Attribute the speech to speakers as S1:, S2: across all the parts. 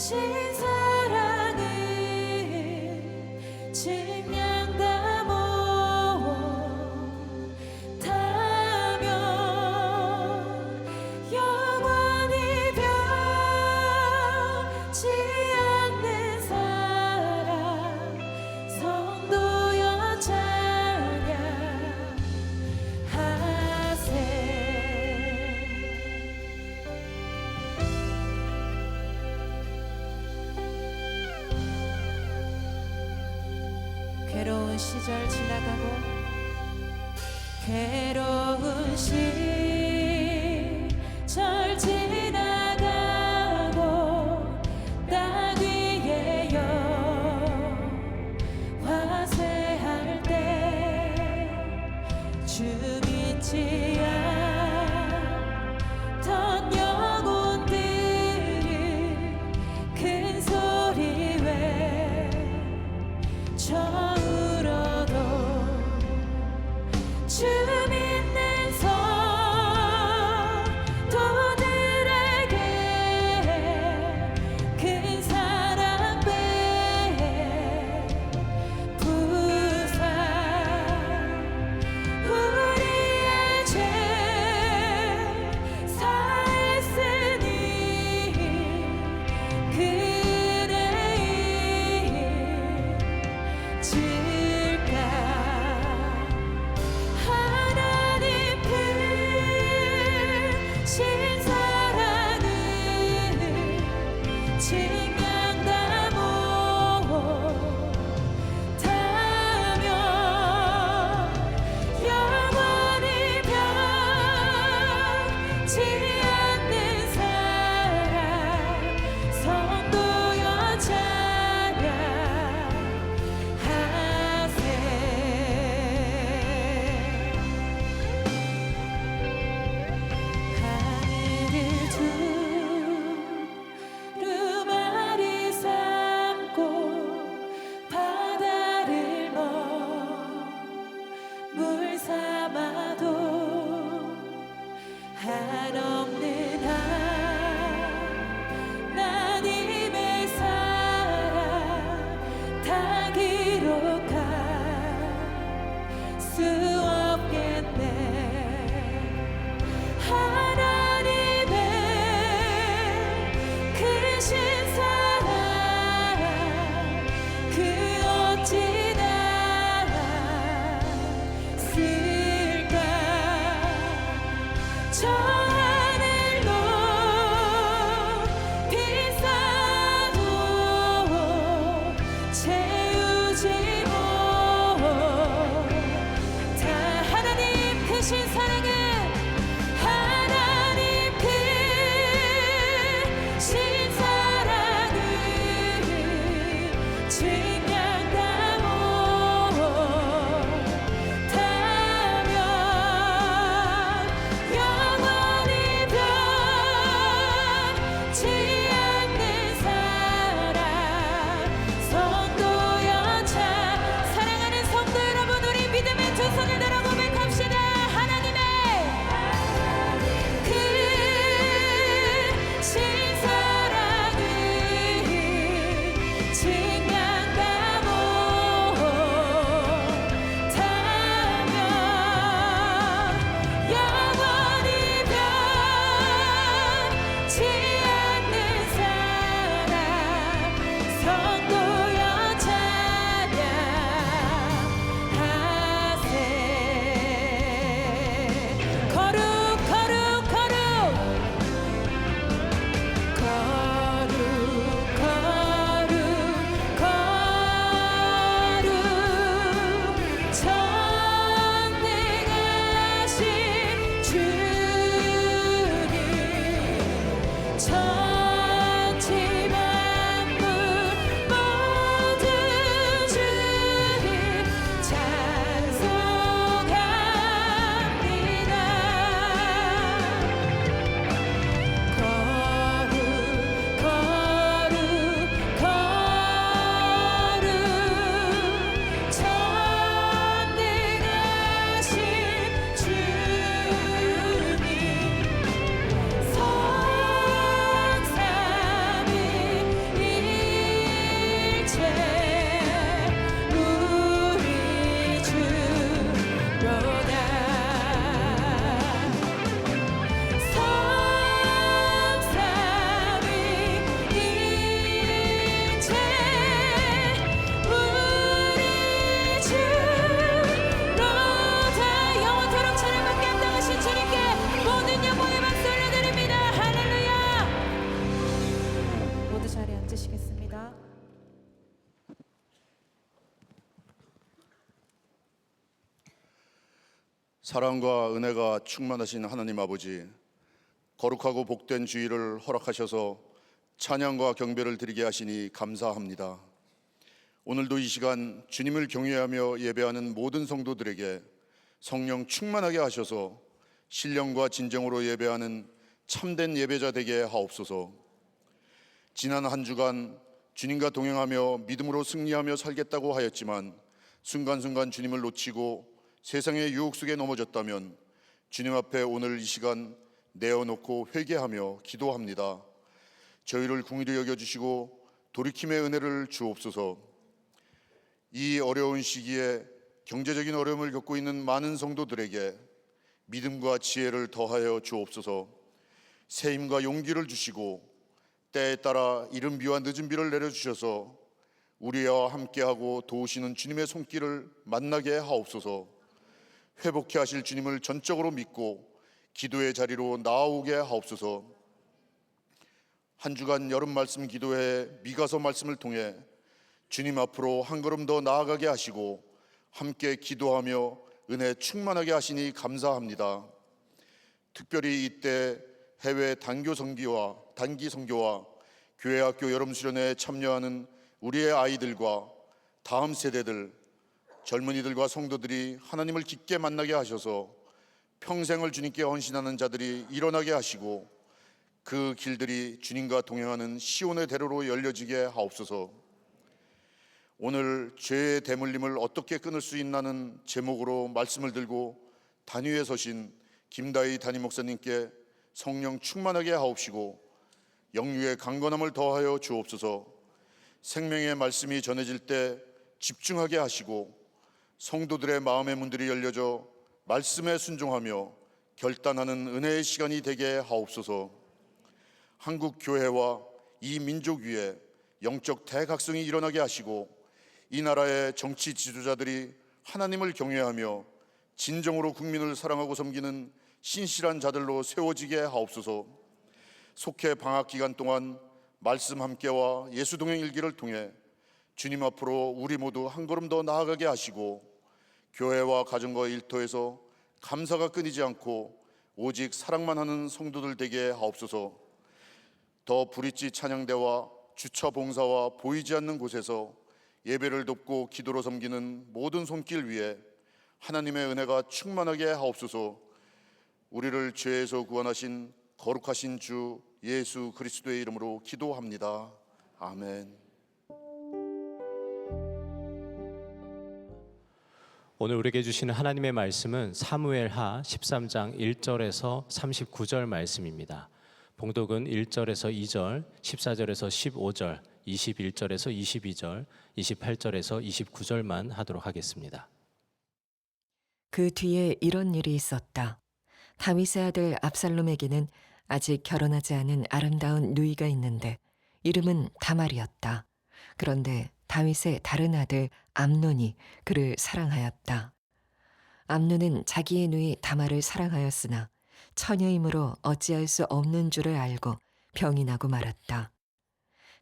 S1: 사랑은 증량 다 모아 타며 영원히 변치 않는 사랑 성도여 찬양하세. 괴로운 시절 지나가고 괴로운 시절 지나가고 땅 위에 화쇠할 때 주 믿지 않던 영혼들을 큰 소리 외쳐 울어도 주 믿는 성도들에게 큰 사랑 베푸사 우리의 죄 사했으니 그대 잊을까. 하나님 크신 사랑은 증량 다 못하며 영원히 변치 않는 사랑 성도여 찬양하세. 하늘을 두루마리 삼고 바다를 물 삼아도 한없는 하나님의 사랑 다 기록할 수 없겠네. 하나님의 크신 사랑 그 어찌 났을까. 저 하늘 높이 쌓아도 채우지 못하. 하나님 크신 사랑은 하나님 크신 사랑은 증량 다 못하며 영원히 변치 않는 사랑 성도여 사랑하는 성도 여러분, 우리 믿음의 두 손을 들어 고백합시다. 하나님의 크신 사랑은 증량 다 못하며 영원히 변치 않는 사랑 성도여 찬양하세. 거룩 거룩 거룩 거룩 거룩 거룩 전능하신 주님 천지 만물 모든 주님 찬송합니다. 거룩 거룩 거룩 전능하신 주님 주시겠습니다.
S2: 사랑과 은혜가 충만하신 하나님 아버지, 거룩하고 복된 주일을 허락하셔서 찬양과 경배를 드리게 하시니 감사합니다. 오늘도 이 시간 주님을 경외하며 예배하는 모든 성도들에게 성령 충만하게 하셔서 신령과 진정으로 예배하는 참된 예배자 되게 하옵소서. 지난 한 주간 주님과 동행하며 믿음으로 승리하며 살겠다고 하였지만 순간순간 주님을 놓치고 세상의 유혹 속에 넘어졌다면 주님 앞에 오늘 이 시간 내어놓고 회개하며 기도합니다. 저희를 긍휼히 여겨주시고 돌이킴의 은혜를 주옵소서. 이 어려운 시기에 경제적인 어려움을 겪고 있는 많은 성도들에게 믿음과 지혜를 더하여 주옵소서. 새 힘과 용기를 주시고 때에 따라 이른 비와 늦은 비를 내려주셔서 우리와 함께하고 도우시는 주님의 손길을 만나게 하옵소서. 회복케 하실 주님을 전적으로 믿고 기도의 자리로 나아오게 하옵소서. 한 주간 여름 말씀 기도회 미가서 말씀을 통해 주님 앞으로 한 걸음 더 나아가게 하시고 함께 기도하며 은혜 충만하게 하시니 감사합니다. 특별히 이때 해외 단기 선교와 교회 학교 여름 수련회에 참여하는 우리의 아이들과 다음 세대들, 젊은이들과 성도들이 하나님을 깊게 만나게 하셔서 평생을 주님께 헌신하는 자들이 일어나게 하시고 그 길들이 주님과 동행하는 시온의 대로로 열려지게 하옵소서. 오늘 죄의 대물림을 어떻게 끊을 수 있나는 제목으로 말씀을 들고 단위에 서신 김다희 담임 목사님께 성령 충만하게 하옵시고 영유의 강건함을 더하여 주옵소서. 생명의 말씀이 전해질 때 집중하게 하시고 성도들의 마음의 문들이 열려져 말씀에 순종하며 결단하는 은혜의 시간이 되게 하옵소서. 한국 교회와 이 민족 위에 영적 대각성이 일어나게 하시고 이 나라의 정치 지도자들이 하나님을 경외하며 진정으로 국민을 사랑하고 섬기는 신실한 자들로 세워지게 하옵소서. 속해 방학 기간 동안 말씀 함께와 예수 동행 일기를 통해 주님 앞으로 우리 모두 한 걸음 더 나아가게 하시고 교회와 가정과 일터에서 감사가 끊이지 않고 오직 사랑만 하는 성도들 되게 하옵소서. 더 브릿지 찬양대와 주차 봉사와 보이지 않는 곳에서 예배를 돕고 기도로 섬기는 모든 손길 위에 하나님의 은혜가 충만하게 하옵소서. 우리를 죄에서 구원하신 거룩하신 주 예수 그리스도의 이름으로 기도합니다. 아멘.
S3: 오늘 우리에게 주시는 하나님의 말씀은 사무엘하 13장 1절에서 39절 말씀입니다. 봉독은 1절에서 2절, 14절에서 15절, 21절에서 22절, 28절에서 29절만 하도록 하겠습니다.
S4: 그 뒤에 이런 일이 있었다. 다윗의 아들 압살롬에게는 아직 결혼하지 않은 아름다운 누이가 있는데 이름은 다말이었다. 그런데 다윗의 다른 아들 암논이 그를 사랑하였다. 암논은 자기의 누이 다말을 사랑하였으나 처녀이므로 어찌할 수 없는 줄을 알고 병이 나고 말았다.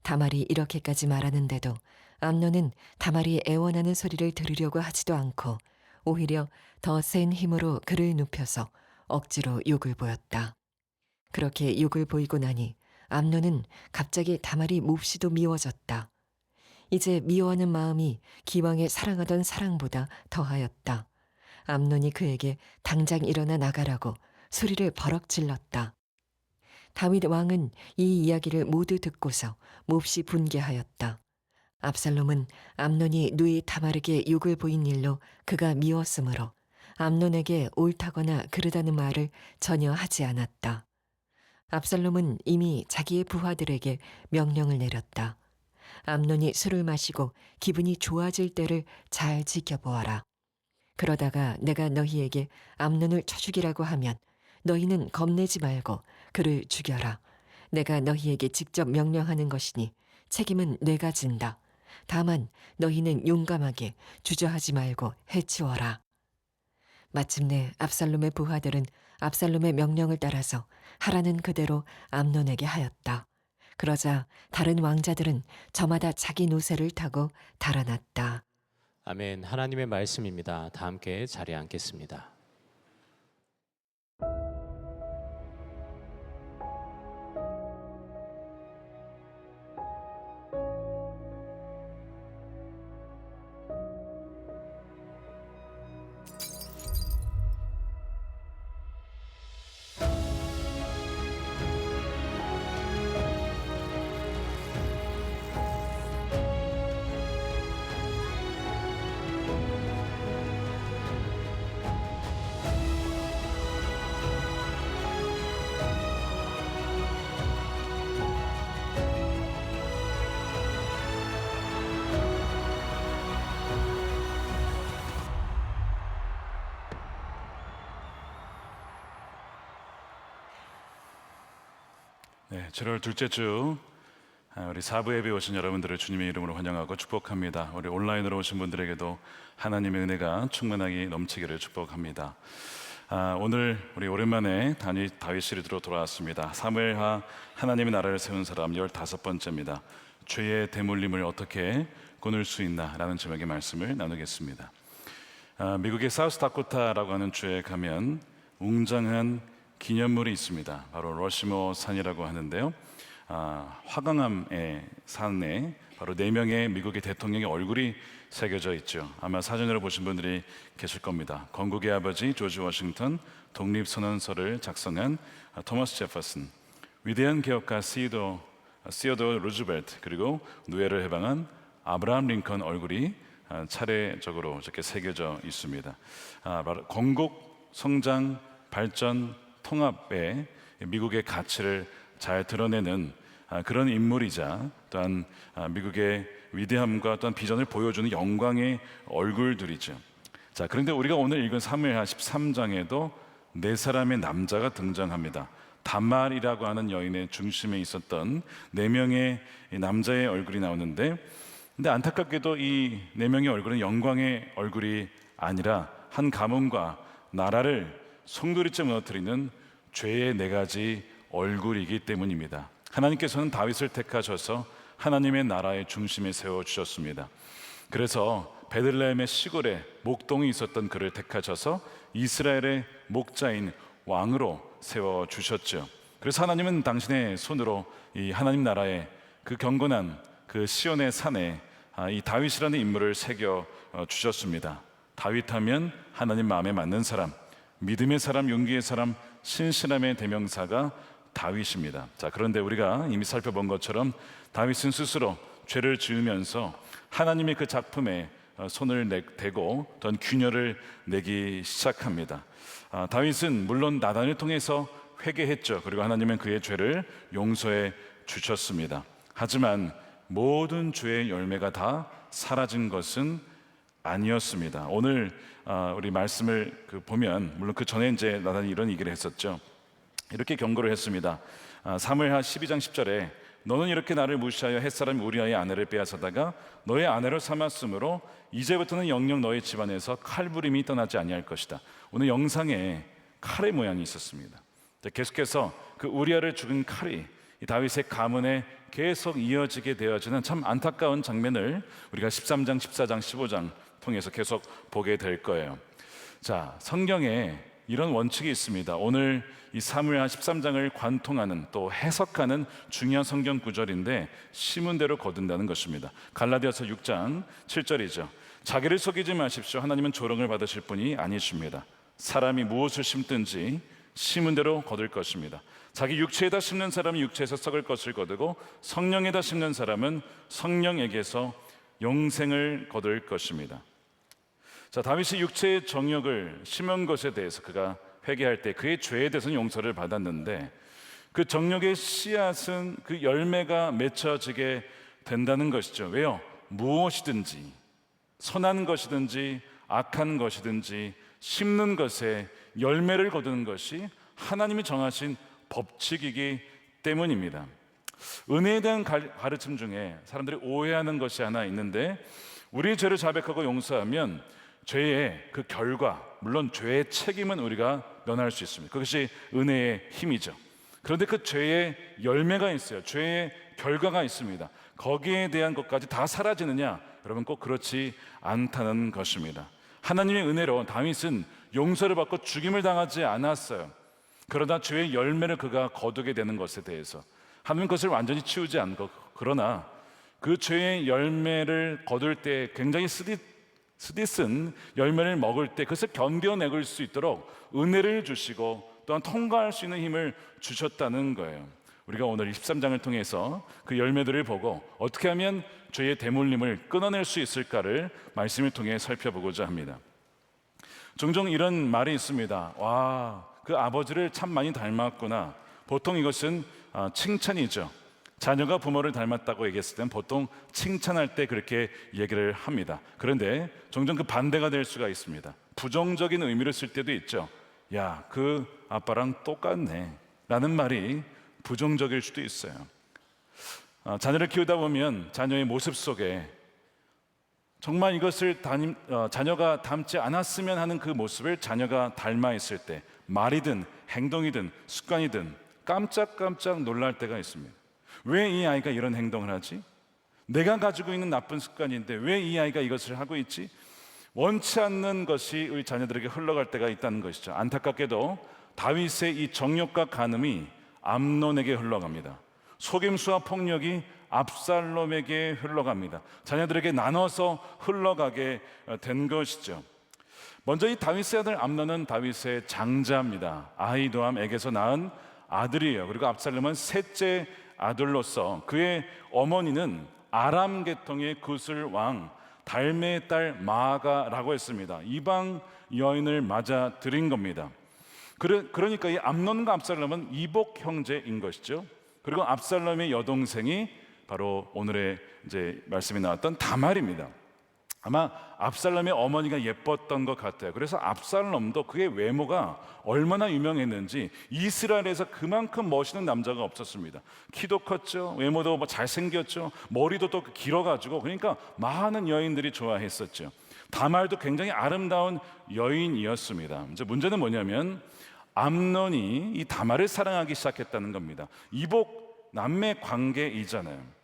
S4: 다말이 이렇게까지 말하는데도 암논은 다말이 애원하는 소리를 들으려고 하지도 않고 오히려 더 센 힘으로 그를 눕혀서 억지로 욕을 보였다. 그렇게 욕을 보이고 나니 암논은 갑자기 다말이 몹시도 미워졌다. 이제 미워하는 마음이 기왕에 사랑하던 사랑보다 더하였다. 암논이 그에게 당장 일어나 나가라고 소리를 버럭 질렀다. 다윗 왕은 이 이야기를 모두 듣고서 몹시 분개하였다. 압살롬은 암논이 누이 다말에게 욕을 보인 일로 그가 미웠으므로 암논에게 옳다거나 그르다는 말을 전혀 하지 않았다. 압살롬은 이미 자기의 부하들에게 명령을 내렸다. 암논이 술을 마시고 기분이 좋아질 때를 잘 지켜보아라. 그러다가 내가 너희에게 암논을 쳐 죽이라고 하면 너희는 겁내지 말고 그를 죽여라. 내가 너희에게 직접 명령하는 것이니 책임은 내가 진다. 다만 너희는 용감하게 주저하지 말고 해치워라. 마침내 압살롬의 부하들은 압살롬의 명령을 따라서 하라는 그대로 암논에게 하였다. 그러자 다른 왕자들은 저마다 자기 노새를 타고 달아났다.
S3: 아멘. 하나님의 말씀입니다. 다 함께 자리에 앉겠습니다.
S5: 네, 7월 둘째 주 우리 사부 예배 오신 여러분들을 주님의 이름으로 환영하고 축복합니다. 우리 온라인으로 오신 분들에게도 하나님의 은혜가 충만하게 넘치기를 축복합니다. 오늘 우리 오랜만에 다윗 시리즈로 돌아왔습니다. 사무엘하 하나님의 나라를 세운 사람 15번째입니다. 죄의 대물림을 어떻게 끊을 수 있나 라는 제목의 말씀을 나누겠습니다. 미국의 사우스다코타라고 하는 주에 가면 웅장한 기념물이 있습니다. 바로 러시모 산이라고 하는데요. 화강암의 산에 바로 4명의 미국의 대통령의 얼굴이 새겨져 있죠. 아마 사진으로 보신 분들이 계실 겁니다. 건국의 아버지 조지 워싱턴, 독립선언서를 작성한 토머스 제퍼슨, 위대한 개혁가 시어도 루즈벨트, 그리고 노예를 해방한 아브라함 링컨 얼굴이 차례적으로 이렇게 새겨져 있습니다. 바로 건국, 성장, 발전, 통합에 미국의 가치를 잘 드러내는 그런 인물이자 또한 미국의 위대함과 또한 비전을 보여주는 영광의 얼굴들이죠. 자, 그런데 우리가 오늘 읽은 사무엘하 13장에도 4사람의 남자가 등장합니다. 다말이라고 하는 여인의 중심에 있었던 4명의 남자의 얼굴이 나오는데, 근데 안타깝게도 이 4명의 얼굴은 영광의 얼굴이 아니라 한 가문과 나라를 송두리째 무너뜨리는 죄의 4가지 얼굴이기 때문입니다. 하나님께서는 다윗을 택하셔서 하나님의 나라의 중심에 세워주셨습니다. 그래서 베들레헴의 시골에 목동이 있었던 그를 택하셔서 이스라엘의 목자인 왕으로 세워주셨죠. 그래서 하나님은 당신의 손으로 이 하나님 나라의 그 경건한 그 시온의 산에 이 다윗이라는 인물을 새겨 주셨습니다. 다윗하면 하나님 마음에 맞는 사람, 믿음의 사람, 용기의 사람, 신실함의 대명사가 다윗입니다. 자, 그런데 우리가 이미 살펴본 것처럼 다윗은 스스로 죄를 지으면서 하나님의 그 작품에 손을 대고 또한 균열을 내기 시작합니다. 다윗은 물론 나단을 통해서 회개했죠. 그리고 하나님은 그의 죄를 용서해 주셨습니다. 하지만 모든 죄의 열매가 다 사라진 것은 아니었습니다. 오늘 우리 말씀을 보면, 물론 그 전에 이제 나단이 이런 얘기를 했었죠. 이렇게 경고를 했습니다. 사무엘하 12장 10절에 너는 이렇게 나를 무시하여 햇사람 우리아의 아내를 빼앗아다가 너의 아내로 삼았으므로 이제부터는 영영 너의 집안에서 칼부림이 떠나지 아니할 것이다. 오늘 영상에 칼의 모양이 있었습니다. 계속해서 그 우리아를 죽인 칼이 이 다윗의 가문에 계속 이어지게 되어지는 참 안타까운 장면을 우리가 13장, 14장, 15장 통해서 계속 보게 될 거예요. 자, 성경에 이런 원칙이 있습니다. 오늘 이 사무엘하 13장을 관통하는 또 해석하는 중요한 성경 구절인데 심은대로 거둔다는 것입니다. 갈라디아서 6장 7절이죠. 자기를 속이지 마십시오. 하나님은 조롱을 받으실 분이 아니십니다. 사람이 무엇을 심든지 심은대로 거둘 것입니다. 자기 육체에다 심는 사람은 육체에서 썩을 것을 거두고 성령에다 심는 사람은 성령에게서 영생을 거둘 것입니다. 자, 다윗이 육체의 정욕을 심은 것에 대해서 그가 회개할 때 그의 죄에 대해서는 용서를 받았는데, 그 정욕의 씨앗은 그 열매가 맺혀지게 된다는 것이죠. 왜요? 무엇이든지, 선한 것이든지 악한 것이든지 심는 것에 열매를 거두는 것이 하나님이 정하신 법칙이기 때문입니다. 은혜에 대한 가르침 중에 사람들이 오해하는 것이 하나 있는데, 우리의 죄를 자백하고 용서하면 죄의 그 결과, 물론 죄의 책임은 우리가 면할 수 있습니다. 그것이 은혜의 힘이죠. 그런데 그 죄의 열매가 있어요. 죄의 결과가 있습니다. 거기에 대한 것까지 다 사라지느냐? 여러분 꼭 그렇지 않다는 것입니다. 하나님의 은혜로 다윗은 용서를 받고 죽임을 당하지 않았어요. 그러나 죄의 열매를 그가 거두게 되는 것에 대해서 하나님 것을 완전히 치우지 않고, 그러나 그 죄의 열매를 거둘 때 굉장히 쓰디쓴 열매를 먹을 때 그것을 견뎌내길 수 있도록 은혜를 주시고 또한 통과할 수 있는 힘을 주셨다는 거예요. 우리가 오늘 23장을 통해서 그 열매들을 보고 어떻게 하면 죄의 대물림을 끊어낼 수 있을까를 말씀을 통해 살펴보고자 합니다. 종종 이런 말이 있습니다. 와, 그 아버지를 참 많이 닮았구나. 보통 이것은 칭찬이죠. 자녀가 부모를 닮았다고 얘기했을 때는 보통 칭찬할 때 그렇게 얘기를 합니다. 그런데 종종 그 반대가 될 수가 있습니다. 부정적인 의미를 쓸 때도 있죠. 야, 그 아빠랑 똑같네 라는 말이 부정적일 수도 있어요. 자녀를 키우다 보면 자녀의 모습 속에 정말 이것을 자녀가 닮지 않았으면 하는 그 모습을 자녀가 닮아 있을 때 말이든 행동이든 습관이든 깜짝깜짝 놀랄 때가 있습니다. 왜 이 아이가 이런 행동을 하지? 내가 가지고 있는 나쁜 습관인데 왜 이 아이가 이것을 하고 있지? 원치 않는 것이 우리 자녀들에게 흘러갈 때가 있다는 것이죠. 안타깝게도 다윗의 이 정욕과 간음이 암논에게 흘러갑니다. 속임수와 폭력이 압살롬에게 흘러갑니다. 자녀들에게 나눠서 흘러가게 된 것이죠. 먼저 이 다윗의 아들 암논은 다윗의 장자입니다. 아히노암에게서 낳은 아들이에요. 그리고 압살롬은 셋째 아들로서 그의 어머니는 아람 계통의 구슬 왕 달메의 딸 마아가라고 했습니다. 이방 여인을 맞아 들인 겁니다. 그러니까 이 암논과 압살롬은 이복 형제인 것이죠. 그리고 압살롬의 여동생이 바로 오늘의 이제 말씀이 나왔던 다말입니다. 아마 압살롬의 어머니가 예뻤던 것 같아요. 그래서 압살롬도 그의 외모가 얼마나 유명했는지 이스라엘에서 그만큼 멋있는 남자가 없었습니다. 키도 컸죠. 외모도 잘생겼죠. 머리도 또 길어가지고 그러니까 많은 여인들이 좋아했었죠. 다말도 굉장히 아름다운 여인이었습니다. 이제 문제는 뭐냐면 암논이 이 다말을 사랑하기 시작했다는 겁니다. 이복 남매 관계이잖아요.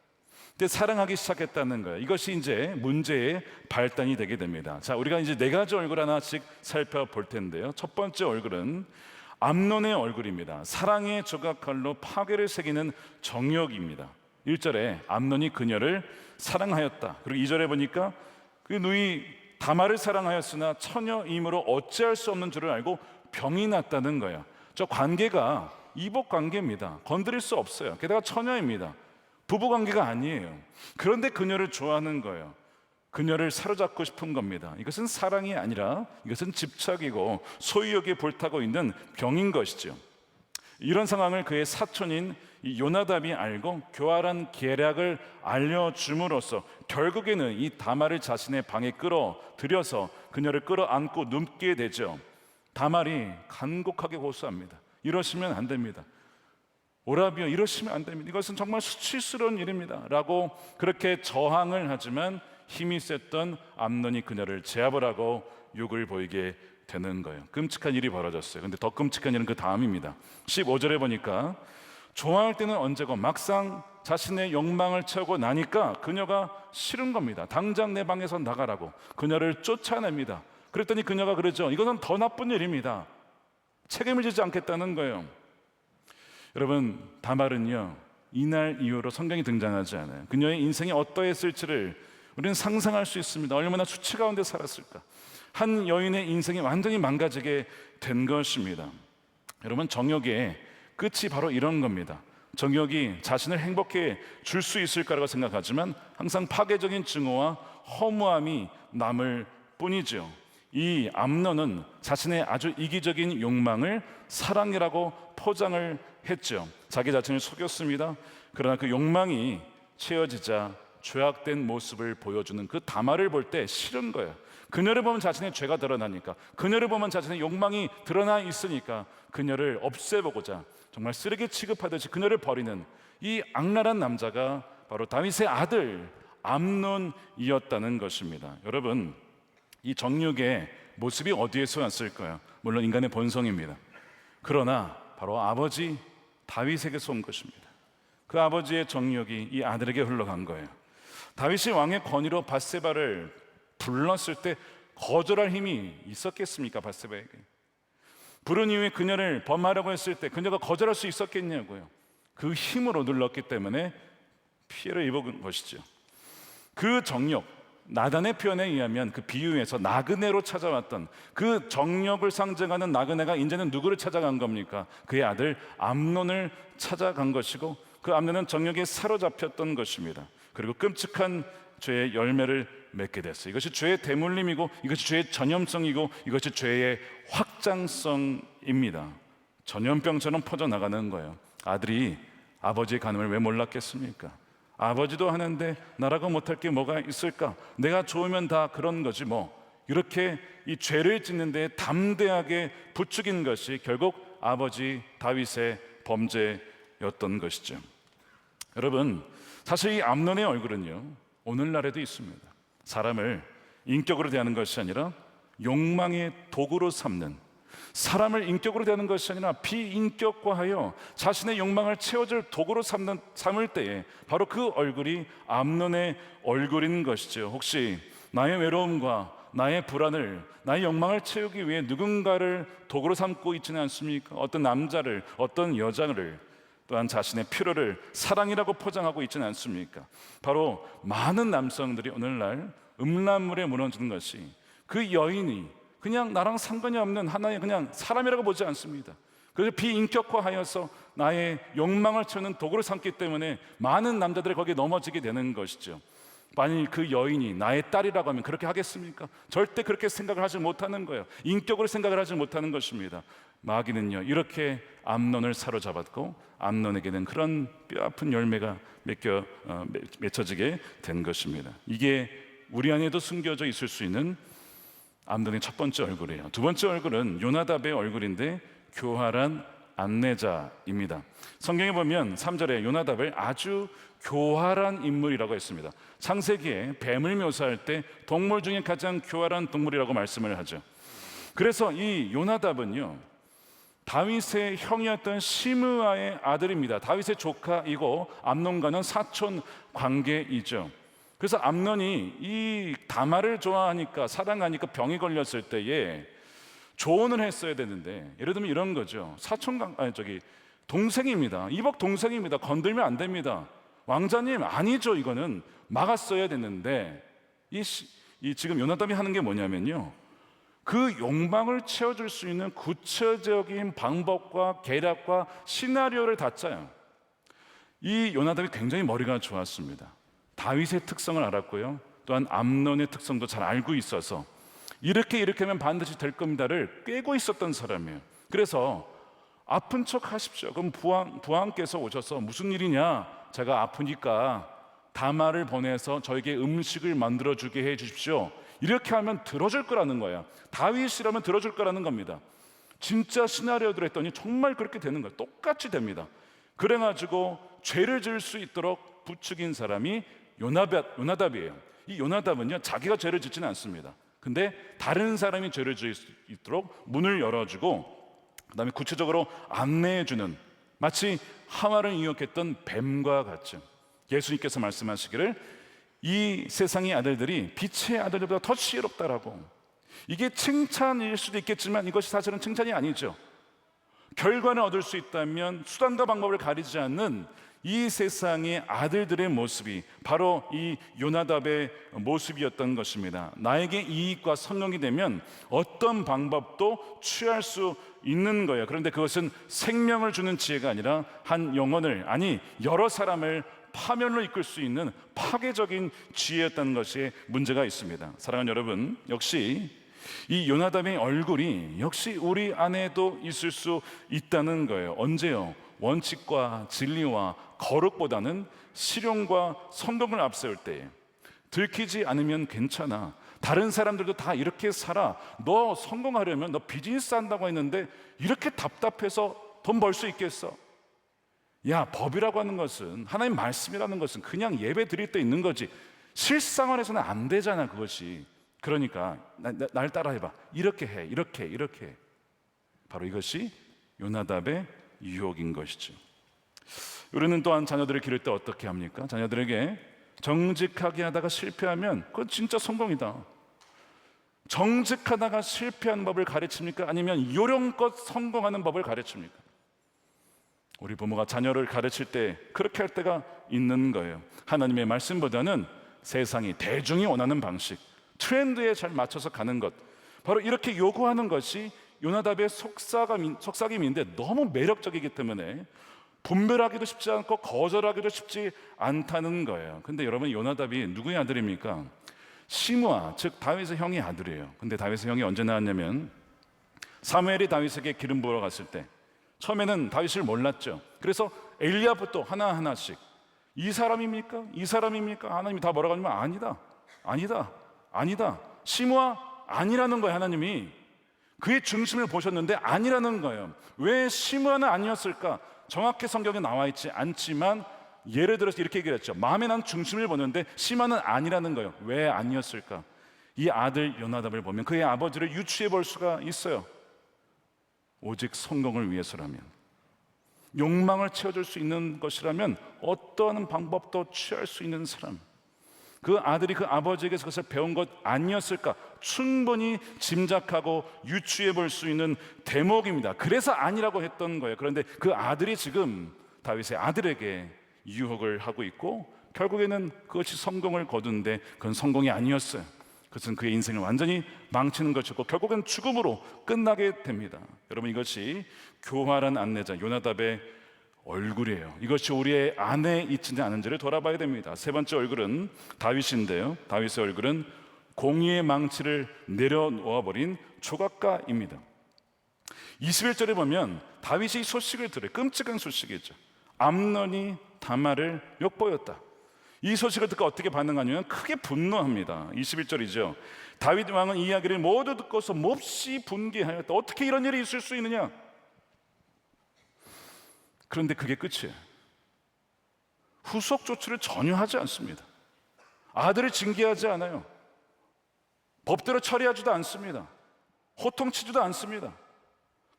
S5: 근데 사랑하기 시작했다는 거예요. 이것이 이제 문제의 발단이 되게 됩니다. 자, 우리가 이제 네 가지 얼굴 하나씩 살펴볼 텐데요. 첫 번째 얼굴은 암논의 얼굴입니다. 사랑의 조각칼로 파괴를 새기는 정욕입니다. 1절에 암논이 그녀를 사랑하였다. 그리고 2절에 보니까 그 누이 다말을 사랑하였으나 처녀임으로 어찌할 수 없는 줄을 알고 병이 났다는 거예요. 저 관계가 이복 관계입니다. 건드릴 수 없어요. 게다가 처녀입니다. 부부 관계가 아니에요. 그런데 그녀를 좋아하는 거예요. 그녀를 사로잡고 싶은 겁니다. 이것은 사랑이 아니라 이것은 집착이고 소유욕에 불타고 있는 병인 것이죠. 이런 상황을 그의 사촌인 요나답이 알고 교활한 계략을 알려줌으로써 결국에는 이 다말을 자신의 방에 끌어들여서 그녀를 끌어안고 눕게 되죠. 다말이 간곡하게 호소합니다. 이러시면 안 됩니다. 오라비여, 이러시면 안 됩니다. 이것은 정말 수치스러운 일입니다 라고 그렇게 저항을 하지만 힘이 셌던 암논이 그녀를 제압을 하고 욕을 보이게 되는 거예요. 끔찍한 일이 벌어졌어요. 근데 더 끔찍한 일은 그 다음입니다. 15절에 보니까 좋아할 때는 언제고 막상 자신의 욕망을 채우고 나니까 그녀가 싫은 겁니다. 당장 내 방에서 나가라고 그녀를 쫓아냅니다. 그랬더니 그녀가 그러죠. 이것은 더 나쁜 일입니다. 책임을 지지 않겠다는 거예요. 여러분, 다말은요 이날 이후로 성경이 등장하지 않아요. 그녀의 인생이 어떠했을지를 우리는 상상할 수 있습니다. 얼마나 수치 가운데 살았을까. 한 여인의 인생이 완전히 망가지게 된 것입니다. 여러분, 정욕의 끝이 바로 이런 겁니다. 정욕이 자신을 행복해 줄 수 있을까라고 생각하지만 항상 파괴적인 증오와 허무함이 남을 뿐이죠. 이 암논은 자신의 아주 이기적인 욕망을 사랑이라고 포장을 했죠. 자기 자신을 속였습니다. 그러나 그 욕망이 채워지자 죄악된 모습을 보여주는 그 다말을 볼 때 싫은 거예요. 그녀를 보면 자신의 죄가 드러나니까, 그녀를 보면 자신의 욕망이 드러나 있으니까 그녀를 없애보고자 정말 쓰레기 취급하듯이 그녀를 버리는 이 악랄한 남자가 바로 다윗의 아들 암논이었다는 것입니다. 여러분, 이 정욕의 모습이 어디에서 왔을까요? 물론 인간의 본성입니다. 그러나 바로 아버지 다윗에게서 온 것입니다. 그 아버지의 정력이 이 아들에게 흘러간 거예요. 다윗이 왕의 권위로 밧세바를 불렀을 때 거절할 힘이 있었겠습니까? 밧세바에게 부른 이후에 그녀를 범하려고 했을 때 그녀가 거절할 수 있었겠냐고요. 그 힘으로 눌렀기 때문에 피해를 입은 것이죠. 그 정력, 나단의 표현에 의하면 그 비유에서 나그네로 찾아왔던 그 정력을 상징하는 나그네가 이제는 누구를 찾아간 겁니까? 그의 아들 암논을 찾아간 것이고, 그 암논은 정력에 사로잡혔던 것입니다. 그리고 끔찍한 죄의 열매를 맺게 됐어요. 이것이 죄의 대물림이고, 이것이 죄의 전염성이고, 이것이 죄의 확장성입니다. 전염병처럼 퍼져나가는 거예요. 아들이 아버지의 간음을 왜 몰랐겠습니까? 아버지도 하는데 나라고 못할 게 뭐가 있을까? 내가 좋으면 다 그런 거지 뭐. 이렇게 이 죄를 짓는 데 담대하게 부추긴 것이 결국 아버지 다윗의 범죄였던 것이죠. 여러분, 사실 이 암논의 얼굴은요, 오늘날에도 있습니다. 사람을 인격으로 대하는 것이 아니라 욕망의 도구로 삼는, 사람을 인격으로 대하는 것이 아니라 비인격화하여 자신의 욕망을 채워줄 도구로 삼을 때에 바로 그 얼굴이 암논의 얼굴인 것이죠. 혹시 나의 외로움과 나의 불안을, 나의 욕망을 채우기 위해 누군가를 도구로 삼고 있지는 않습니까? 어떤 남자를, 어떤 여자를, 또한 자신의 필요를 사랑이라고 포장하고 있지는 않습니까? 바로 많은 남성들이 오늘날 음란물에 무너지는 것이 그 여인이 그냥 나랑 상관이 없는 하나의 그냥 사람이라고 보지 않습니다. 그래서 비인격화하여서 나의 욕망을 채우는 도구를 삼기 때문에 많은 남자들이 거기에 넘어지게 되는 것이죠. 만일 그 여인이 나의 딸이라고 하면 그렇게 하겠습니까? 절대 그렇게 생각을 하지 못하는 거예요. 인격으로 생각을 하지 못하는 것입니다. 마귀는요, 이렇게 암논을 사로잡았고 암논에게는 그런 뼈아픈 열매가 맺혀지게 된 것입니다. 이게 우리 안에도 숨겨져 있을 수 있는 암논의 첫 번째 얼굴이에요. 두 번째 얼굴은 요나답의 얼굴인데 교활한 안내자입니다. 성경에 보면 3절에 요나답을 아주 교활한 인물이라고 했습니다. 창세기에 뱀을 묘사할 때 동물 중에 가장 교활한 동물이라고 말씀을 하죠. 그래서 이 요나답은요, 다윗의 형이었던 시므아의 아들입니다. 다윗의 조카이고 암논과는 사촌 관계이죠. 그래서 암논이 이 다말을 좋아하니까, 사랑하니까 병이 걸렸을 때에 조언을 했어야 되는데, 예를 들면 이런 거죠. 동생입니다. 이복 동생입니다. 건들면 안 됩니다. 왕자님, 아니죠. 이거는 막았어야 됐는데, 지금 요나답이 하는 게 뭐냐면요, 그 욕망을 채워줄 수 있는 구체적인 방법과 계략과 시나리오를 다 짜요. 이 요나답이 굉장히 머리가 좋았습니다. 다윗의 특성을 알았고요, 또한 암논의 특성도 잘 알고 있어서 이렇게 하면 반드시 될 겁니다를 꿰고 있었던 사람이에요. 그래서 아픈 척 하십시오. 그럼 부왕께서 오셔서 무슨 일이냐, 제가 아프니까 다말을 보내서 저에게 음식을 만들어주게 해 주십시오. 이렇게 하면 들어줄 거라는 거야. 다윗이라면 들어줄 거라는 겁니다. 진짜 시나리오들 했더니 정말 그렇게 되는 거예요. 똑같이 됩니다. 그래가지고 죄를 지을 수 있도록 부추긴 사람이 요나답이에요. 이 요나답은요, 자기가 죄를 짓지는 않습니다. 근데 다른 사람이 죄를 지을 수 있도록 문을 열어주고, 그 다음에 구체적으로 안내해주는, 마치 하와를 유혹했던 뱀과 같죠. 예수님께서 말씀하시기를 이 세상의 아들들이 빛의 아들들보다 더 지혜롭다라고. 이게 칭찬일 수도 있겠지만 이것이 사실은 칭찬이 아니죠. 결과를 얻을 수 있다면 수단과 방법을 가리지 않는 이 세상의 아들들의 모습이 바로 이 요나답의 모습이었던 것입니다. 나에게 이익과 성공이 되면 어떤 방법도 취할 수 있는 거예요. 그런데 그것은 생명을 주는 지혜가 아니라 한 영혼을, 아니 여러 사람을 파멸로 이끌 수 있는 파괴적인 지혜였다는 것에 문제가 있습니다. 사랑하는 여러분, 역시 이 요나답의 얼굴이 역시 우리 안에도 있을 수 있다는 거예요. 언제요? 원칙과 진리와 거룩보다는 실용과 성공을 앞세울 때에. 들키지 않으면 괜찮아, 다른 사람들도 다 이렇게 살아, 너 성공하려면 너 비즈니스 한다고 했는데 이렇게 답답해서 돈 벌 수 있겠어? 야, 법이라고 하는 것은, 하나님 말씀이라는 것은 그냥 예배 드릴 때 있는 거지 실생활에서는 안 되잖아 그것이. 그러니까 날 따라해봐, 이렇게 해, 이렇게 바로 이것이 요나답의 유혹인 것이죠. 우리는 또한 자녀들을 기를 때 어떻게 합니까? 자녀들에게 정직하게 하다가 실패하면 그건 진짜 성공이다. 정직하다가 실패하는 법을 가르칩니까? 아니면 요령껏 성공하는 법을 가르칩니까? 우리 부모가 자녀를 가르칠 때 그렇게 할 때가 있는 거예요. 하나님의 말씀보다는 세상이, 대중이 원하는 방식, 트렌드에 잘 맞춰서 가는 것, 바로 이렇게 요구하는 것이 요나답의 속삭임인데 너무 매력적이기 때문에 분별하기도 쉽지 않고 거절하기도 쉽지 않다는 거예요. 근데 여러분, 요나답이 누구의 아들입니까? 시므아, 즉 다윗의 형의 아들이에요. 근데 다윗의 형이 언제 나왔냐면 사무엘이 다윗에게 기름 부으러 갔을 때 처음에는 다윗을 몰랐죠. 그래서 엘리야부터 하나하나씩 이 사람입니까? 이 사람입니까? 하나님이 다 뭐라고 하냐면 아니다, 아니다, 아니다. 시므아 아니라는 거예요. 하나님이 그의 중심을 보셨는데 아니라는 거예요. 왜 시므아는 아니었을까? 정확히 성경에 나와 있지 않지만 예를 들어서 이렇게 얘기를 했죠. 마음에 난 중심을 보는데 시므아는 아니라는 거예요. 왜 아니었을까? 이 아들 요나답을 보면 그의 아버지를 유추해 볼 수가 있어요. 오직 성공을 위해서라면, 욕망을 채워줄 수 있는 것이라면 어떠한 방법도 취할 수 있는 사람, 그 아들이 그 아버지에게서 그것을 배운 것 아니었을까? 충분히 짐작하고 유추해 볼 수 있는 대목입니다. 그래서 아니라고 했던 거예요. 그런데 그 아들이 지금 다윗의 아들에게 유혹을 하고 있고 결국에는 그것이 성공을 거두는데 그건 성공이 아니었어요. 그것은 그의 인생을 완전히 망치는 것이었고 결국엔 죽음으로 끝나게 됩니다. 여러분, 이것이 교활한 안내자 요나답의 얼굴이에요. 이것이 우리의 안에 있지는 않은지를 돌아봐야 됩니다. 세 번째 얼굴은 다윗인데요, 다윗의 얼굴은 공의의 망치를 내려놓아버린 조각가입니다. 21절에 보면 다윗이 소식을 들어요. 끔찍한 소식이죠. 암논이 다말을 엿보였다. 이 소식을 듣고 어떻게 반응하냐면 크게 분노합니다. 21절이죠. 다윗 왕은 이 이야기를 모두 듣고서 몹시 분개하였다. 어떻게 이런 일이 있을 수 있느냐? 그런데 그게 끝이에요. 후속 조치를 전혀 하지 않습니다. 아들을 징계하지 않아요. 법대로 처리하지도 않습니다. 호통치지도 않습니다.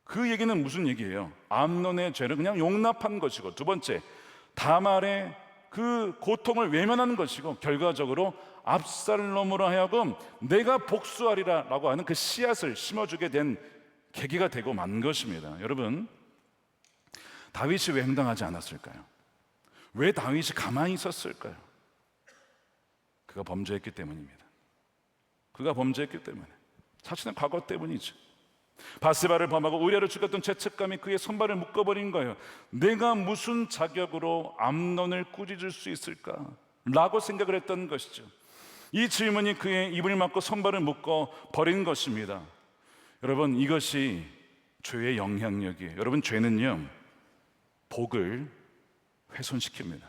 S5: 그 얘기는 무슨 얘기예요? 암논의 죄를 그냥 용납한 것이고, 두 번째, 다말의 그 고통을 외면하는 것이고, 결과적으로 압살롬으로 하여금 내가 복수하리라 라고 하는 그 씨앗을 심어주게 된 계기가 되고 만 것입니다. 여러분, 다윗이 왜 행동하지 않았을까요? 왜 다윗이 가만히 있었을까요? 그가 범죄했기 때문입니다. 그가 범죄했기 때문에, 자신의 과거 때문이죠. 바세바를 범하고 우리아를 죽였던 죄책감이 그의 손발을 묶어버린 거예요. 내가 무슨 자격으로 암논을 꾸짖을 수 있을까? 라고 생각을 했던 것이죠. 이 질문이 그의 입을 막고 손발을 묶어 버린 것입니다. 여러분, 이것이 죄의 영향력이에요. 여러분, 죄는요, 복을 훼손시킵니다.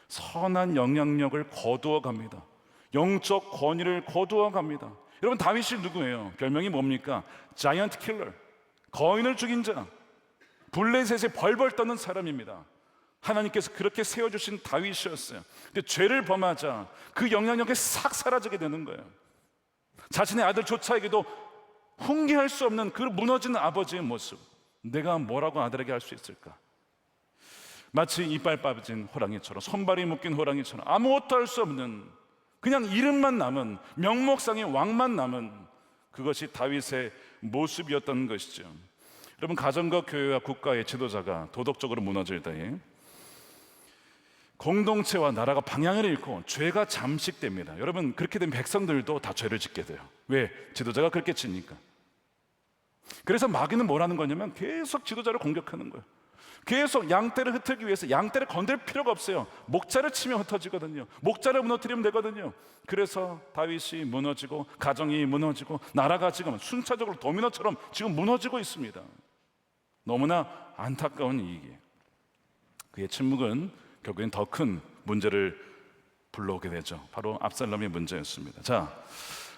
S5: 선한 영향력을 거두어 갑니다. 영적 권위를 거두어 갑니다. 여러분, 다윗이 누구예요? 별명이 뭡니까? 자이언트 킬러, 거인을 죽인 자, 블레셋에 벌벌 떠는 사람입니다. 하나님께서 그렇게 세워주신 다윗이었어요. 근데 죄를 범하자 그 영향력이 싹 사라지게 되는 거예요. 자신의 아들조차에게도 훈계할 수 없는 그 무너진 아버지의 모습, 내가 뭐라고 아들에게 할 수 있을까? 마치 이빨 빠진 호랑이처럼, 손발이 묶인 호랑이처럼 아무것도 할 수 없는, 그냥 이름만 남은, 명목상의 왕만 남은, 그것이 다윗의 모습이었던 것이죠. 여러분, 가정과 교회와 국가의 지도자가 도덕적으로 무너질 때에 공동체와 나라가 방향을 잃고 죄가 잠식됩니다. 여러분, 그렇게 된 백성들도 다 죄를 짓게 돼요. 왜? 지도자가 그렇게 지니까. 그래서 마귀는 뭐라는 거냐면 계속 지도자를 공격하는 거예요. 계속 양떼를 흩트기 위해서 양떼를 건들 필요가 없어요. 목자를 치면 흩어지거든요. 목자를 무너뜨리면 되거든요. 그래서 다윗이 무너지고 가정이 무너지고 나라가 지금 순차적으로 도미노처럼 지금 무너지고 있습니다. 너무나 안타까운 얘기예요. 그의 침묵은 결국엔 더 큰 문제를 불러오게 되죠. 바로 압살롬의 문제였습니다. 자,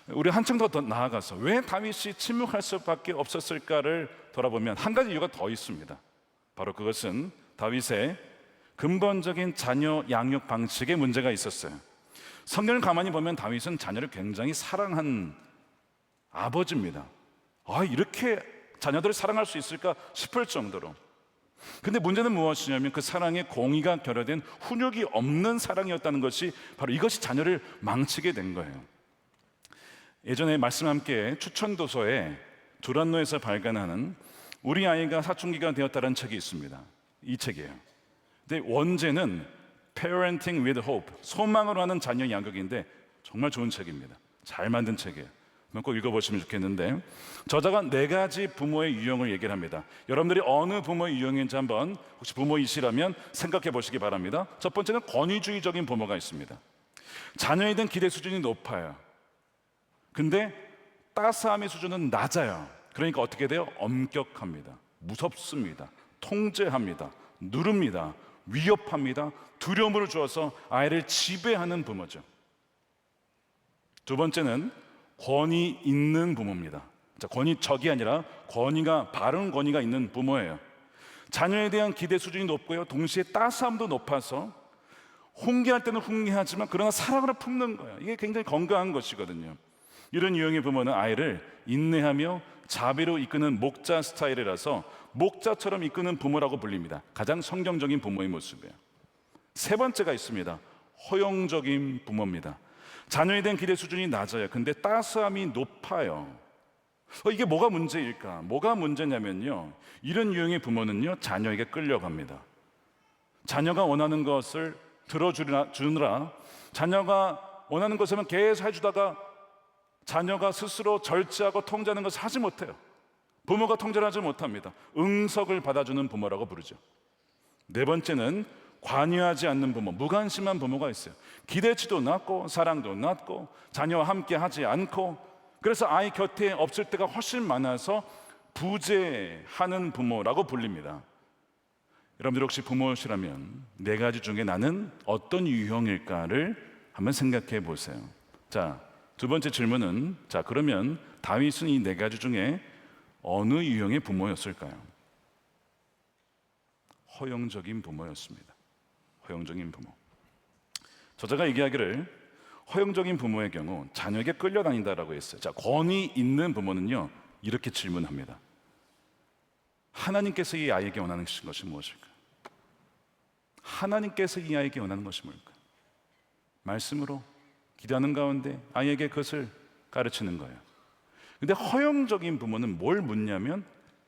S5: 우리 한층 더 나아가서 왜 다윗이 침묵할 수밖에 없었을까를 돌아보면 한 가지 이유가 더 있습니다. 바로 그것은 다윗의 근본적인 자녀 양육 방식에 문제가 있었어요. 성경을 가만히 보면 다윗은 자녀를 굉장히 사랑한 아버지입니다. 이렇게 자녀들을 사랑할 수 있을까 싶을 정도로. 근데 문제는 무엇이냐면 그 사랑에 공의가 결여된 훈육이 없는 사랑이었다는 것이 바로 이것이 자녀를 망치게 된 거예요. 예전에 말씀 함께 추천도서에 두란노에서 발간하는 우리 아이가 사춘기가 되었다는 책이 있습니다. 이 책이에요. 근데 원제는 Parenting with Hope, 소망으로 하는 자녀 양육인데 정말 좋은 책입니다. 잘 만든 책이에요. 꼭 읽어보시면 좋겠는데, 저자가 4가지 부모의 유형을 얘기를 합니다. 여러분들이 어느 부모의 유형인지 한번, 혹시 부모이시라면 생각해 보시기 바랍니다. 첫 번째는 권위주의적인 부모가 있습니다. 자녀에 대한 기대 수준이 높아요. 근데 따스함의 수준은 낮아요. 그러니까 어떻게 돼요? 엄격합니다. 무섭습니다. 통제합니다. 누릅니다. 위협합니다. 두려움을 주어서 아이를 지배하는 부모죠. 두 번째는 권위 있는 부모입니다. 자, 권위적이 아니라 권위가, 바른 권위가 있는 부모예요. 자녀에 대한 기대 수준이 높고요, 동시에 따스함도 높아서 훈계할 때는 훈계하지만 그러나 사랑으로 품는 거예요. 이게 굉장히 건강한 것이거든요. 이런 유형의 부모는 아이를 인내하며 자비로 이끄는 목자 스타일이라서 목자처럼 이끄는 부모라고 불립니다. 가장 성경적인 부모의 모습이에요. 세 번째가 있습니다. 허용적인 부모입니다. 자녀에 대한 기대 수준이 낮아요. 근데 따스함이 높아요. 이게 뭐가 문제일까? 뭐가 문제냐면요, 이런 유형의 부모는요, 자녀에게 끌려갑니다. 자녀가 원하는 것을 들어주느라 자녀가 원하는 것을 계속 해주다가 자녀가 스스로 절제하고 통제하는 것을 하지 못해요. 부모가 통제를 하지 못합니다. 응석을 받아주는 부모라고 부르죠. 네 번째는 관여하지 않는 부모, 무관심한 부모가 있어요. 기대치도 낮고 사랑도 낮고 자녀와 함께 하지 않고, 그래서 아이 곁에 없을 때가 훨씬 많아서 부재하는 부모라고 불립니다. 여러분들 혹시 부모시라면 4가지 중에 나는 어떤 유형일까를 한번 생각해 보세요. 자, 두 번째 질문은, 자, 그러면 다윗은 이 4가지 중에 어느 유형의 부모였을까요? 허용적인 부모였습니다. 허용적인 부모. 저자가 얘기하기를 허용적인 부모의 경우 자녀에게 끌려다닌다라고 했어요. 자, 권위 있는 부모는요, 이렇게 질문합니다. 하나님께서 이 아이에게 원하는 것이 무엇일까? 하나님께서 이 아이에게 원하는 것이 뭘까? 말씀으로 기도하는 가운데 아이에게 그것을 가르치는 거예요. 근데 허용적인 부모는 뭘 묻냐면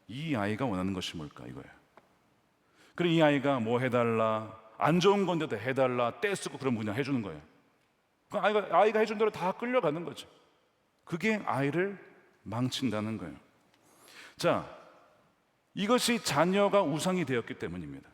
S5: 이 아이가 원하는 것이 뭘까 이거예요. 그리고 이 아이가 뭐 해달라, 안 좋은 건데도 해달라, 떼쓰고 그럼 그냥 해주는 거예요. 아이가 해준 대로 다 끌려가는 거죠. 그게 아이를 망친다는 거예요. 자, 이것이 자녀가 우상이 되었기 때문입니다.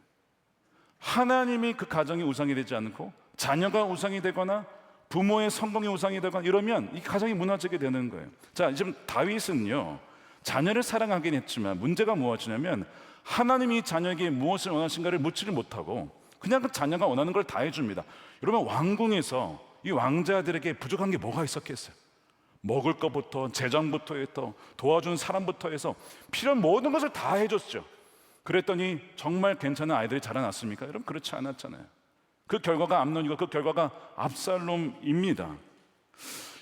S5: 하나님이 그 가정이 우상이 되지 않고 자녀가 우상이 되거나 부모의 성공이 우상이 되거나 이러면 이 가정이 무너지게 되는 거예요. 자, 지금 다윗은요, 자녀를 사랑하긴 했지만 문제가 무엇이냐면 하나님이 자녀에게 무엇을 원하신가를 묻지를 못하고 그냥 그 자녀가 원하는 걸 다 해줍니다. 여러분, 왕궁에서 이 왕자들에게 부족한 게 뭐가 있었겠어요? 먹을 것부터 재정부터 해서 도와준 사람부터 해서 필요한 모든 것을 다 해줬죠. 그랬더니 정말 괜찮은 아이들이 자라났습니까? 여러분, 그렇지 않았잖아요. 그 결과가 암논이고 그 결과가 압살롬입니다.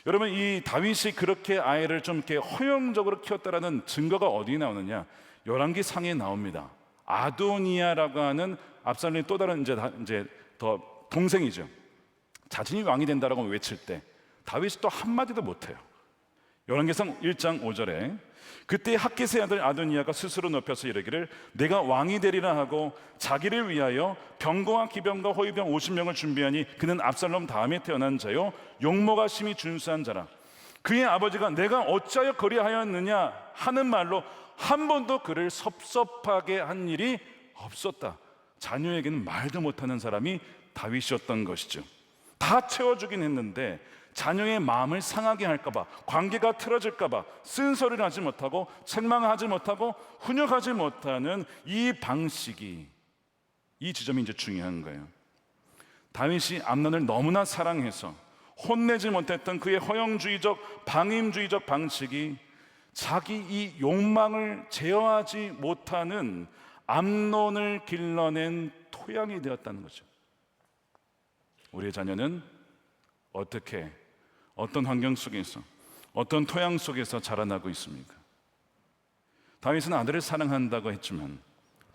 S5: 여러분, 이 다윗이 그렇게 아이를 좀 이렇게 허용적으로 키웠다라는 증거가 어디에 나오느냐? 열왕기 상에 나옵니다. 아도니아라고 하는 압살롬의 또 다른 이제 더 동생이죠. 자신이 왕이 된다라고 외칠 때 다윗이 또 한마디도 못해요. 열왕기상 1장 5절에 그때 핫깃의 아들 아도니아가 스스로 높여서 이르기를 내가 왕이 되리라 하고 자기를 위하여 병거와 기병과 호위병 50명을 준비하니 그는 압살롬 다음에 태어난 자요 용모가 심히 준수한 자라. 그의 아버지가 내가 어찌하여 그리하였느냐 하는 말로 한 번도 그를 섭섭하게 한 일이 없었다. 자녀에게는 말도 못하는 사람이 다윗이었던 것이죠. 다 채워주긴 했는데 자녀의 마음을 상하게 할까봐, 관계가 틀어질까봐 쓴소리를 하지 못하고 책망하지 못하고 훈육하지 못하는 이 방식이, 이 지점이 이제 중요한 거예요. 다윗이 암논을 너무나 사랑해서 혼내지 못했던 그의 허용주의적, 방임주의적 방식이 자기 이 욕망을 제어하지 못하는 암논을 길러낸 토양이 되었다는 거죠. 우리의 자녀는 어떻게, 어떤 환경 속에서, 어떤 토양 속에서 자라나고 있습니까? 다윗은 아들을 사랑한다고 했지만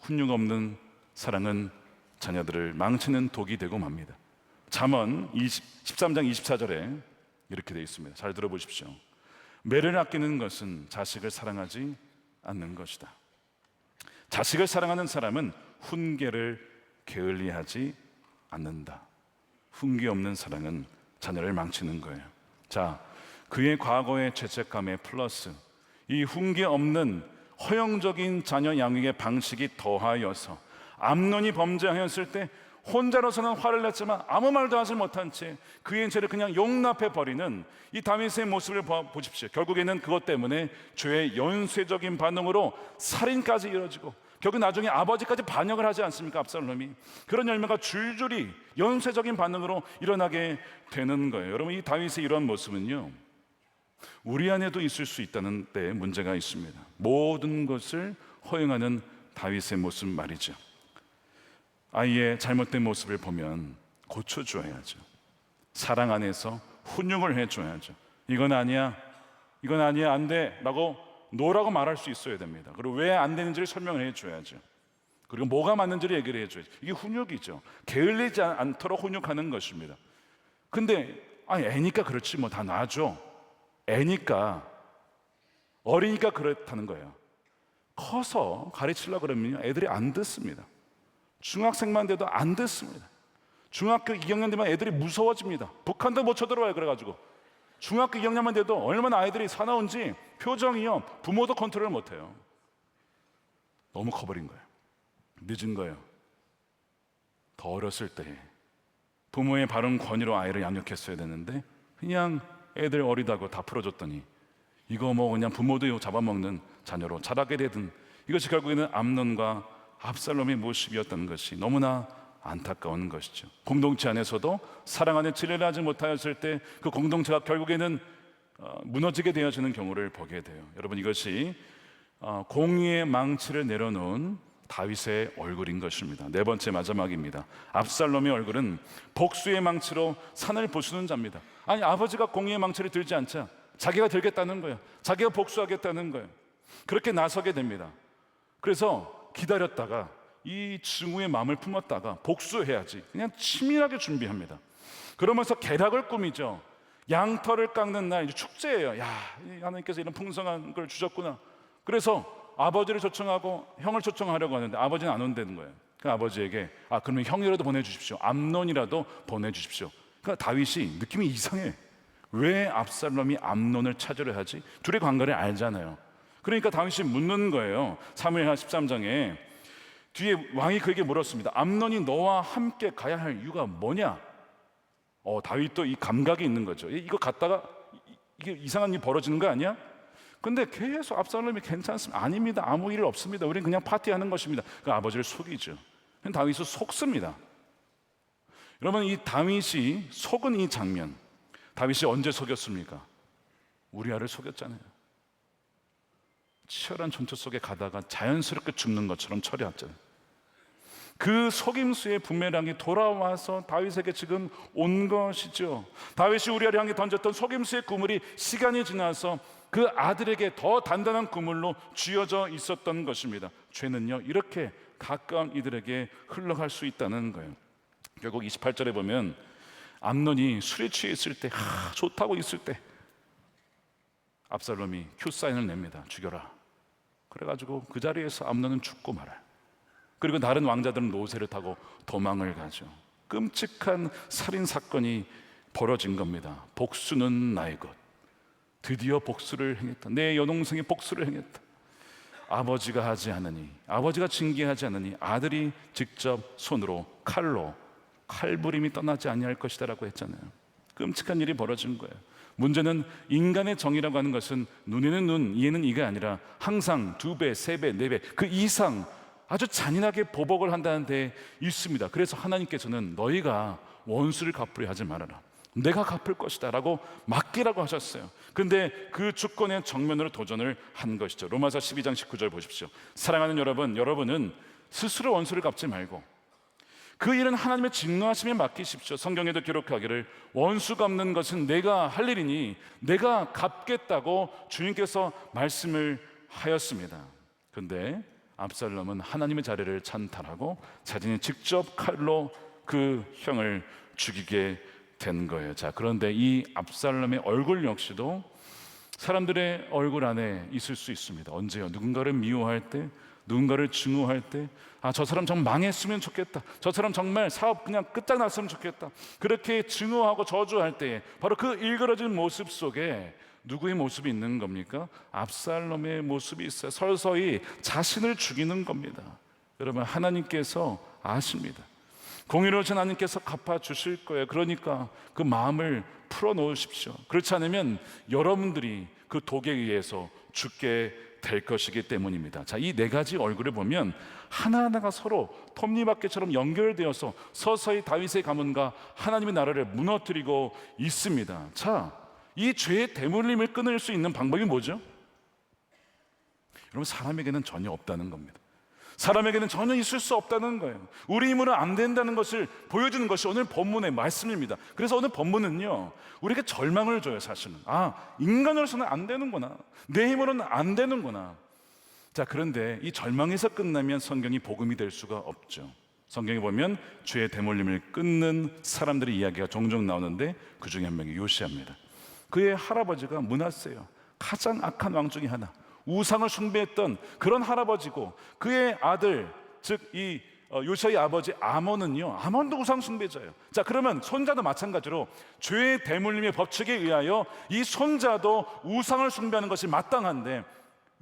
S5: 훈육 없는 사랑은 자녀들을 망치는 독이 되고 맙니다. 잠언 13장 24절에 이렇게 되어 있습니다. 잘 들어보십시오. 매를 아끼는 것은 자식을 사랑하지 않는 것이다. 자식을 사랑하는 사람은 훈계를 게을리하지 않는다. 훈계 없는 사랑은 자녀를 망치는 거예요. 자, 그의 과거의 죄책감에 플러스 이 훈계 없는 허영적인 자녀 양육의 방식이 더하여서 암논이 범죄하였을 때 혼자로서는 화를 냈지만 아무 말도 하지 못한 채 그의 죄를 그냥 용납해 버리는 이 다윗의 모습을 보십시오. 결국에는 그것 때문에 죄의 연쇄적인 반응으로 살인까지 이뤄지고 결국 나중에 아버지까지 반역을 하지 않습니까? 압살롬이. 그런 열매가 줄줄이 연쇄적인 반응으로 일어나게 되는 거예요. 여러분, 이 다윗의 이런 모습은요, 우리 안에도 있을 수 있다는 데 문제가 있습니다. 모든 것을 허용하는 다윗의 모습 말이죠. 아이의 잘못된 모습을 보면 고쳐줘야죠. 사랑 안에서 훈육을 해줘야죠. 이건 아니야, 이건 아니야, 안 돼 라고 노라고 말할 수 있어야 됩니다. 그리고 왜 안 되는지를 설명을 해줘야죠. 그리고 뭐가 맞는지를 얘기를 해줘야죠. 이게 훈육이죠. 게을리지 않도록 훈육하는 것입니다. 근데 애니까 그렇지 뭐 다 놔줘. 애니까, 어리니까 그렇다는 거예요. 커서 가르치려고 그러면 애들이 안 듣습니다. 중학생만 돼도 안 듣습니다. 중학교 2학년 되면 애들이 무서워집니다. 북한도 못 쳐들어와요. 그래가지고 중학교 2학년만 돼도 얼마나 아이들이 사나운지 표정이요, 부모도 컨트롤 못해요. 너무 커버린 거예요. 늦은 거예요. 더 어렸을 때 부모의 바른 권위로 아이를 양육했어야 되는데 그냥 애들 어리다고 다 풀어줬더니 이거 뭐 그냥 부모도 잡아먹는 자녀로 자라게 되든, 이것이 결국에는 암논과 압살롬의 모습이었던 것이 너무나 안타까운 것이죠. 공동체 안에서도 사랑 안에 진리를 하지 못하였을 때 그 공동체가 결국에는 무너지게 되어지는 경우를 보게 돼요. 여러분, 이것이 공의의 망치를 내려놓은 다윗의 얼굴인 것입니다. 네 번째 마지막입니다. 압살롬의 얼굴은 복수의 망치로 산을 부수는 자입니다. 아니, 아버지가 공의의 망치를 들지 않자 자기가 들겠다는 거예요. 자기가 복수하겠다는 거예요. 그렇게 나서게 됩니다. 그래서 기다렸다가 이 증오의 마음을 품었다가 복수해야지 그냥 치밀하게 준비합니다. 그러면서 계략을 꾸미죠. 양털을 깎는 날, 이제 축제예요. 야, 하나님께서 이런 풍성한 걸 주셨구나. 그래서 아버지를 초청하고 형을 초청하려고 하는데 아버지는 안 온다는 거예요. 그 아버지에게 그러면 형이라도 보내주십시오. 암논이라도 보내주십시오. 그러니까 다윗이 느낌이 이상해. 왜 압살롬이 암논을 찾으려 하지? 둘의 관계를 알잖아요. 그러니까 다윗이 묻는 거예요. 사무엘하 13장에 뒤에 왕이 그에게 물었습니다. 암논이 너와 함께 가야 할 이유가 뭐냐? 다윗도 이 감각이 있는 거죠. 이거 갔다가 이게 이상한 일이 벌어지는 거 아니야? 근데 계속 압살롬이 괜찮습니다. 아닙니다. 아무 일 없습니다. 우리는 그냥 파티하는 것입니다. 그 아버지를 속이죠. 다윗은 속습니다. 여러분, 이 다윗이 속은 이 장면, 다윗이 언제 속였습니까? 우리아를 속였잖아요. 치열한 전투 속에 가다가 자연스럽게 죽는 것처럼 처리했잖아요. 그 속임수의 부메랑이 돌아와서 다윗에게 지금 온 것이죠. 다윗이 우리아를 향해 던졌던 속임수의 그물이 시간이 지나서 그 아들에게 더 단단한 그물로 쥐어져 있었던 것입니다. 죄는요, 이렇게 가까운 이들에게 흘러갈 수 있다는 거예요. 결국 28절에 보면 암논이 술에 취해 있을 때, 좋다고 있을 때 압살롬이 큐사인을 냅니다. 죽여라. 그래가지고 그 자리에서 암논은 죽고 말아요. 그리고 다른 왕자들은 노새를 타고 도망을 가죠. 끔찍한 살인 사건이 벌어진 겁니다. 복수는 나의 것. 드디어 복수를 행했다. 내 여동생이 복수를 행했다. 아버지가 하지 않으니, 아버지가 징계하지 않으니 아들이 직접 손으로 칼로 칼부림이 떠나지 아니할 것이다 라고 했잖아요. 끔찍한 일이 벌어진 거예요. 문제는 인간의 정의라고 하는 것은 눈에는 눈, 이에는 이가 아니라 항상 2배, 3배, 4배 그 이상 아주 잔인하게 보복을 한다는 데 있습니다. 그래서 하나님께서는 너희가 원수를 갚으려 하지 말아라. 내가 갚을 것이다 라고 맡기라고 하셨어요. 근데 그 주권의 정면으로 도전을 한 것이죠. 로마서 12장 19절 보십시오. 사랑하는 여러분, 여러분은 스스로 원수를 갚지 말고 그 일은 하나님의 진노하심에 맡기십시오. 성경에도 기록하기를 원수 갚는 것은 내가 할 일이니 내가 갚겠다고 주님께서 말씀을 하였습니다. 근데 압살롬은 하나님의 자리를 찬탈하고 자신이 직접 칼로 그 형을 죽이게 된 거예요. 자, 그런데 이 압살롬의 얼굴 역시도 사람들의 얼굴 안에 있을 수 있습니다. 언제요? 누군가를 미워할 때, 누군가를 증오할 때, 저 사람 정말 망했으면 좋겠다, 저 사람 정말 사업 그냥 끝장났으면 좋겠다, 그렇게 증오하고 저주할 때에 바로 그 일그러진 모습 속에 누구의 모습이 있는 겁니까? 압살롬의 모습이 있어요. 서서히 자신을 죽이는 겁니다. 여러분, 하나님께서 아십니다. 공의로우신 하나님께서 갚아주실 거예요. 그러니까 그 마음을 풀어놓으십시오. 그렇지 않으면 여러분들이 그 독에 의해서 죽게 될 것이기 때문입니다. 자, 이 네 가지 얼굴을 보면 하나하나가 서로 톱니바퀴처럼 연결되어서 서서히 다윗의 가문과 하나님의 나라를 무너뜨리고 있습니다. 자, 이 죄의 대물림을 끊을 수 있는 방법이 뭐죠? 여러분, 사람에게는 전혀 없다는 겁니다. 사람에게는 전혀 있을 수 없다는 거예요. 우리 힘으로는 안 된다는 것을 보여주는 것이 오늘 본문의 말씀입니다. 그래서 오늘 본문은요, 우리에게 절망을 줘요. 사실은 인간으로서는 안 되는구나, 내 힘으로는 안 되는구나. 자, 그런데 이 절망에서 끝나면 성경이 복음이 될 수가 없죠. 성경에 보면 죄의 대물림을 끊는 사람들의 이야기가 종종 나오는데 그 중에 한 명이 요시아입니다. 그의 할아버지가 므낫세요. 가장 악한 왕 중에 하나, 우상을 숭배했던 그런 할아버지고, 그의 아들, 즉 이 요시아의 아버지 아몬은요, 아몬도 우상 숭배자예요. 자, 그러면 손자도 마찬가지로 죄의 대물림의 법칙에 의하여 이 손자도 우상을 숭배하는 것이 마땅한데,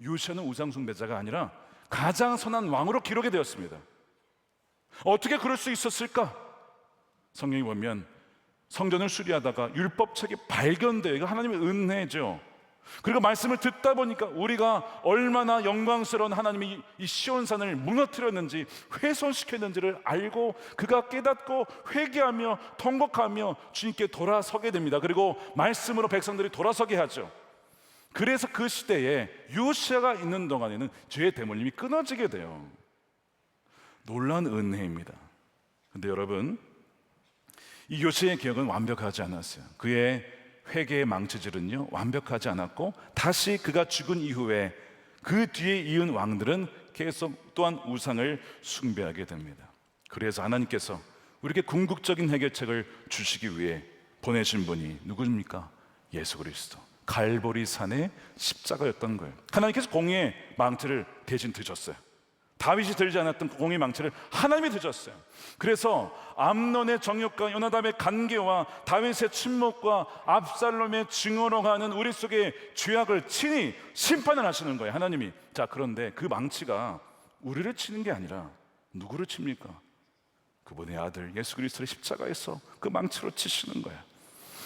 S5: 요시아는 우상 숭배자가 아니라 가장 선한 왕으로 기록이 되었습니다. 어떻게 그럴 수 있었을까? 성경에 보면 성전을 수리하다가 율법책이 발견돼요. 이거 하나님의 은혜죠. 그리고 말씀을 듣다 보니까 우리가 얼마나 영광스러운 하나님이 이 시온산을 무너뜨렸는지, 훼손시켰는지를 알고 그가 깨닫고 회개하며 통곡하며 주님께 돌아서게 됩니다. 그리고 말씀으로 백성들이 돌아서게 하죠. 그래서 그 시대에 요시아가 있는 동안에는 죄의 대물림이 끊어지게 돼요. 놀라운 은혜입니다. 근데 여러분, 이 요시아의 기억은 완벽하지 않았어요. 그의 회개의 망치질은요, 완벽하지 않았고, 다시 그가 죽은 이후에 그 뒤에 이은 왕들은 계속 또한 우상을 숭배하게 됩니다. 그래서 하나님께서 우리에게 궁극적인 해결책을 주시기 위해 보내신 분이 누구입니까? 예수 그리스도. 갈보리 산의 십자가였던 거예요. 하나님께서 공의의 망치를 대신 드셨어요. 다윗이 들지 않았던 공의 망치를 하나님이 드셨어요. 그래서 암논의 정욕과 요나답의 간계와 다윗의 침묵과 압살롬의 증오로 가는 우리 속의 죄악을 친히 심판을 하시는 거예요, 하나님이. 자, 그런데 그 망치가 우리를 치는 게 아니라 누구를 칩니까? 그분의 아들 예수 그리스도를 십자가에서 그 망치로 치시는 거예요.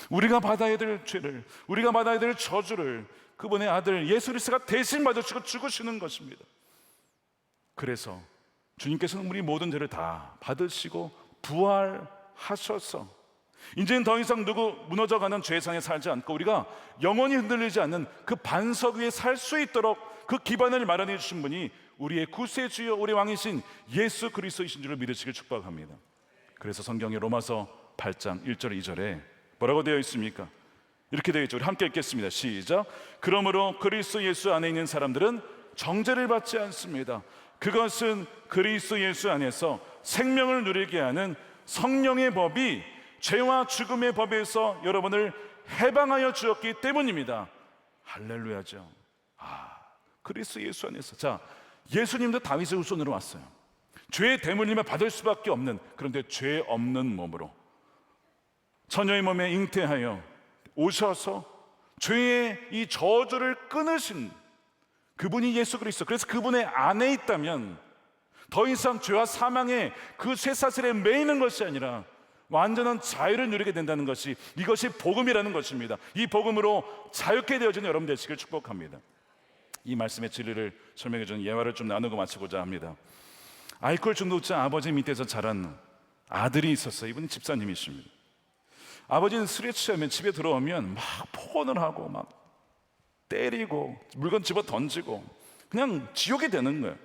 S5: 우리가 받아야 될 죄를, 우리가 받아야 될 저주를 그분의 아들 예수 그리스도가 대신 받으시고 죽으시는 것입니다. 그래서 주님께서는 우리 모든 죄를 다 받으시고 부활하셔서 이제는 더 이상 누구 무너져가는 죄상에 살지 않고 우리가 영원히 흔들리지 않는 그 반석 위에 살 수 있도록 그 기반을 마련해 주신 분이 우리의 구세주여 우리 왕이신 예수 그리스도이신 줄을 믿으시길 축복합니다. 그래서 성경의 로마서 8장 1절 2절에 뭐라고 되어 있습니까? 이렇게 되어 있죠. 우리 함께 읽겠습니다. 시작. 그러므로 그리스도 예수 안에 있는 사람들은 정죄를 받지 않습니다. 그것은 그리스도 예수 안에서 생명을 누리게 하는 성령의 법이 죄와 죽음의 법에서 여러분을 해방하여 주었기 때문입니다. 할렐루야죠. 그리스도 예수 안에서. 자, 예수님도 다윗의 후손으로 왔어요. 죄의 대물림을 받을 수밖에 없는, 그런데 죄 없는 몸으로 처녀의 몸에 잉태하여 오셔서 죄의 이 저주를 끊으신 그분이 예수 그리스도. 그래서 그분의 안에 있다면 더 이상 죄와 사망의 그 쇠사슬에 매이는 것이 아니라 완전한 자유를 누리게 된다는 것이, 이것이 복음이라는 것입니다. 이 복음으로 자유케 되어지는 여러분 되시길 축복합니다. 이 말씀의 진리를 설명해 주는 예화를 좀 나누고 마치고자 합니다. 알코올 중독자 아버지 밑에서 자란 아들이 있었어요. 이분이 집사님이십니다. 아버지는 술에 취하면 집에 들어오면 막 폭언을 하고 막 때리고 물건 집어 던지고 그냥 지옥이 되는 거예요.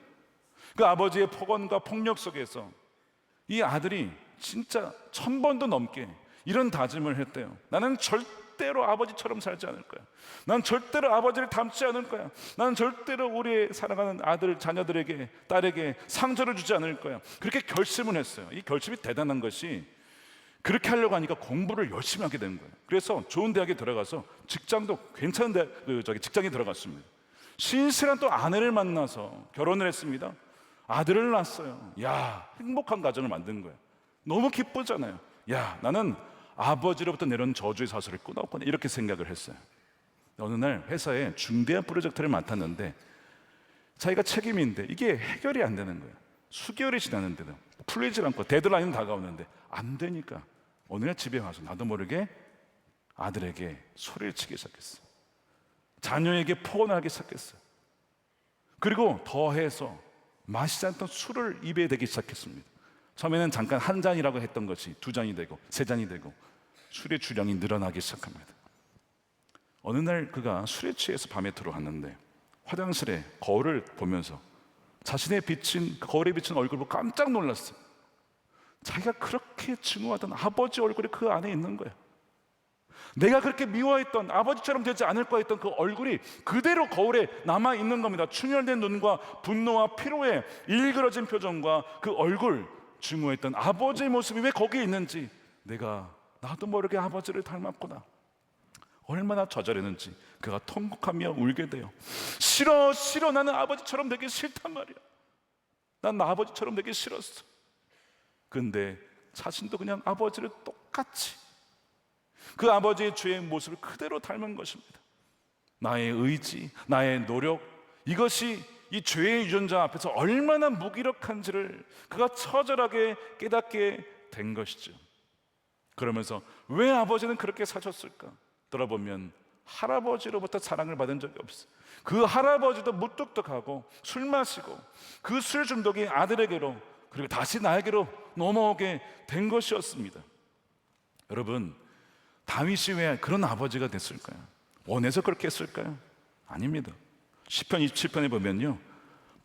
S5: 그 아버지의 폭언과 폭력 속에서 이 아들이 진짜 1000번도 넘게 이런 다짐을 했대요. 나는 절대 절대로 아버지처럼 살지 않을 거야. 난 절대로 아버지를 닮지 않을 거야. 나는 절대로 우리의 사랑하는 아들, 자녀들에게, 딸에게 상처를 주지 않을 거야. 그렇게 결심을 했어요. 이 결심이 대단한 것이, 그렇게 하려고 하니까 공부를 열심히 하게 된 거예요. 그래서 좋은 대학에 들어가서 직장도 괜찮은 직장에 들어갔습니다. 신실한 또 아내를 만나서 결혼을 했습니다. 아들을 낳았어요. 야, 행복한 가정을 만든 거예요. 너무 기쁘잖아요. 야, 나는 아버지로부터 내려온 저주의 사슬을 끊었구나, 이렇게 생각을 했어요. 어느 날 회사에 중대한 프로젝트를 맡았는데 자기가 책임인데 이게 해결이 안 되는 거예요. 수개월이 지났는데도 풀리질 않고 데드라인은 다가오는데 안 되니까 어느 날 집에 와서 나도 모르게 아들에게 소리를 치기 시작했어요. 자녀에게 폭언하기 시작했어요. 그리고 더해서 마시지 않던 술을 입에 대기 시작했습니다. 처음에는 잠깐 한 잔이라고 했던 것이 두 잔이 되고 세 잔이 되고 술의 주량이 늘어나기 시작합니다. 어느 날 그가 술에 취해서 밤에 들어왔는데 화장실에 거울을 보면서 자신의 거울에 비친 얼굴을 보고 깜짝 놀랐어요. 자기가 그렇게 증오하던 아버지 얼굴이 그 안에 있는 거예요. 내가 그렇게 미워했던, 아버지처럼 되지 않을 거야 했던 그 얼굴이 그대로 거울에 남아 있는 겁니다. 충혈된 눈과 분노와 피로에 일그러진 표정과 그 얼굴, 증오했던 아버지의 모습이 왜 거기에 있는지, 나도 모르게 아버지를 닮았구나. 얼마나 좌절했는지 그가 통곡하며 울게 돼요. 싫어, 나는 아버지처럼 되기 싫단 말이야. 난 아버지처럼 되기 싫었어. 근데 자신도 그냥 아버지를 똑같이, 그 아버지의 죄의 모습을 그대로 닮은 것입니다. 나의 의지, 나의 노력, 이것이 이 죄의 유전자 앞에서 얼마나 무기력한지를 그가 처절하게 깨닫게 된 것이죠. 그러면서 왜 아버지는 그렇게 사셨을까? 돌아보면 할아버지로부터 사랑을 받은 적이 없어요. 그 할아버지도 무뚝뚝하고 술 마시고 그 술 중독이 아들에게로, 그리고 다시 나에게로 넘어오게 된 것이었습니다. 여러분, 다윗이 왜 그런 아버지가 됐을까요? 원해서 그렇게 했을까요? 아닙니다. 시편 27편에 보면요,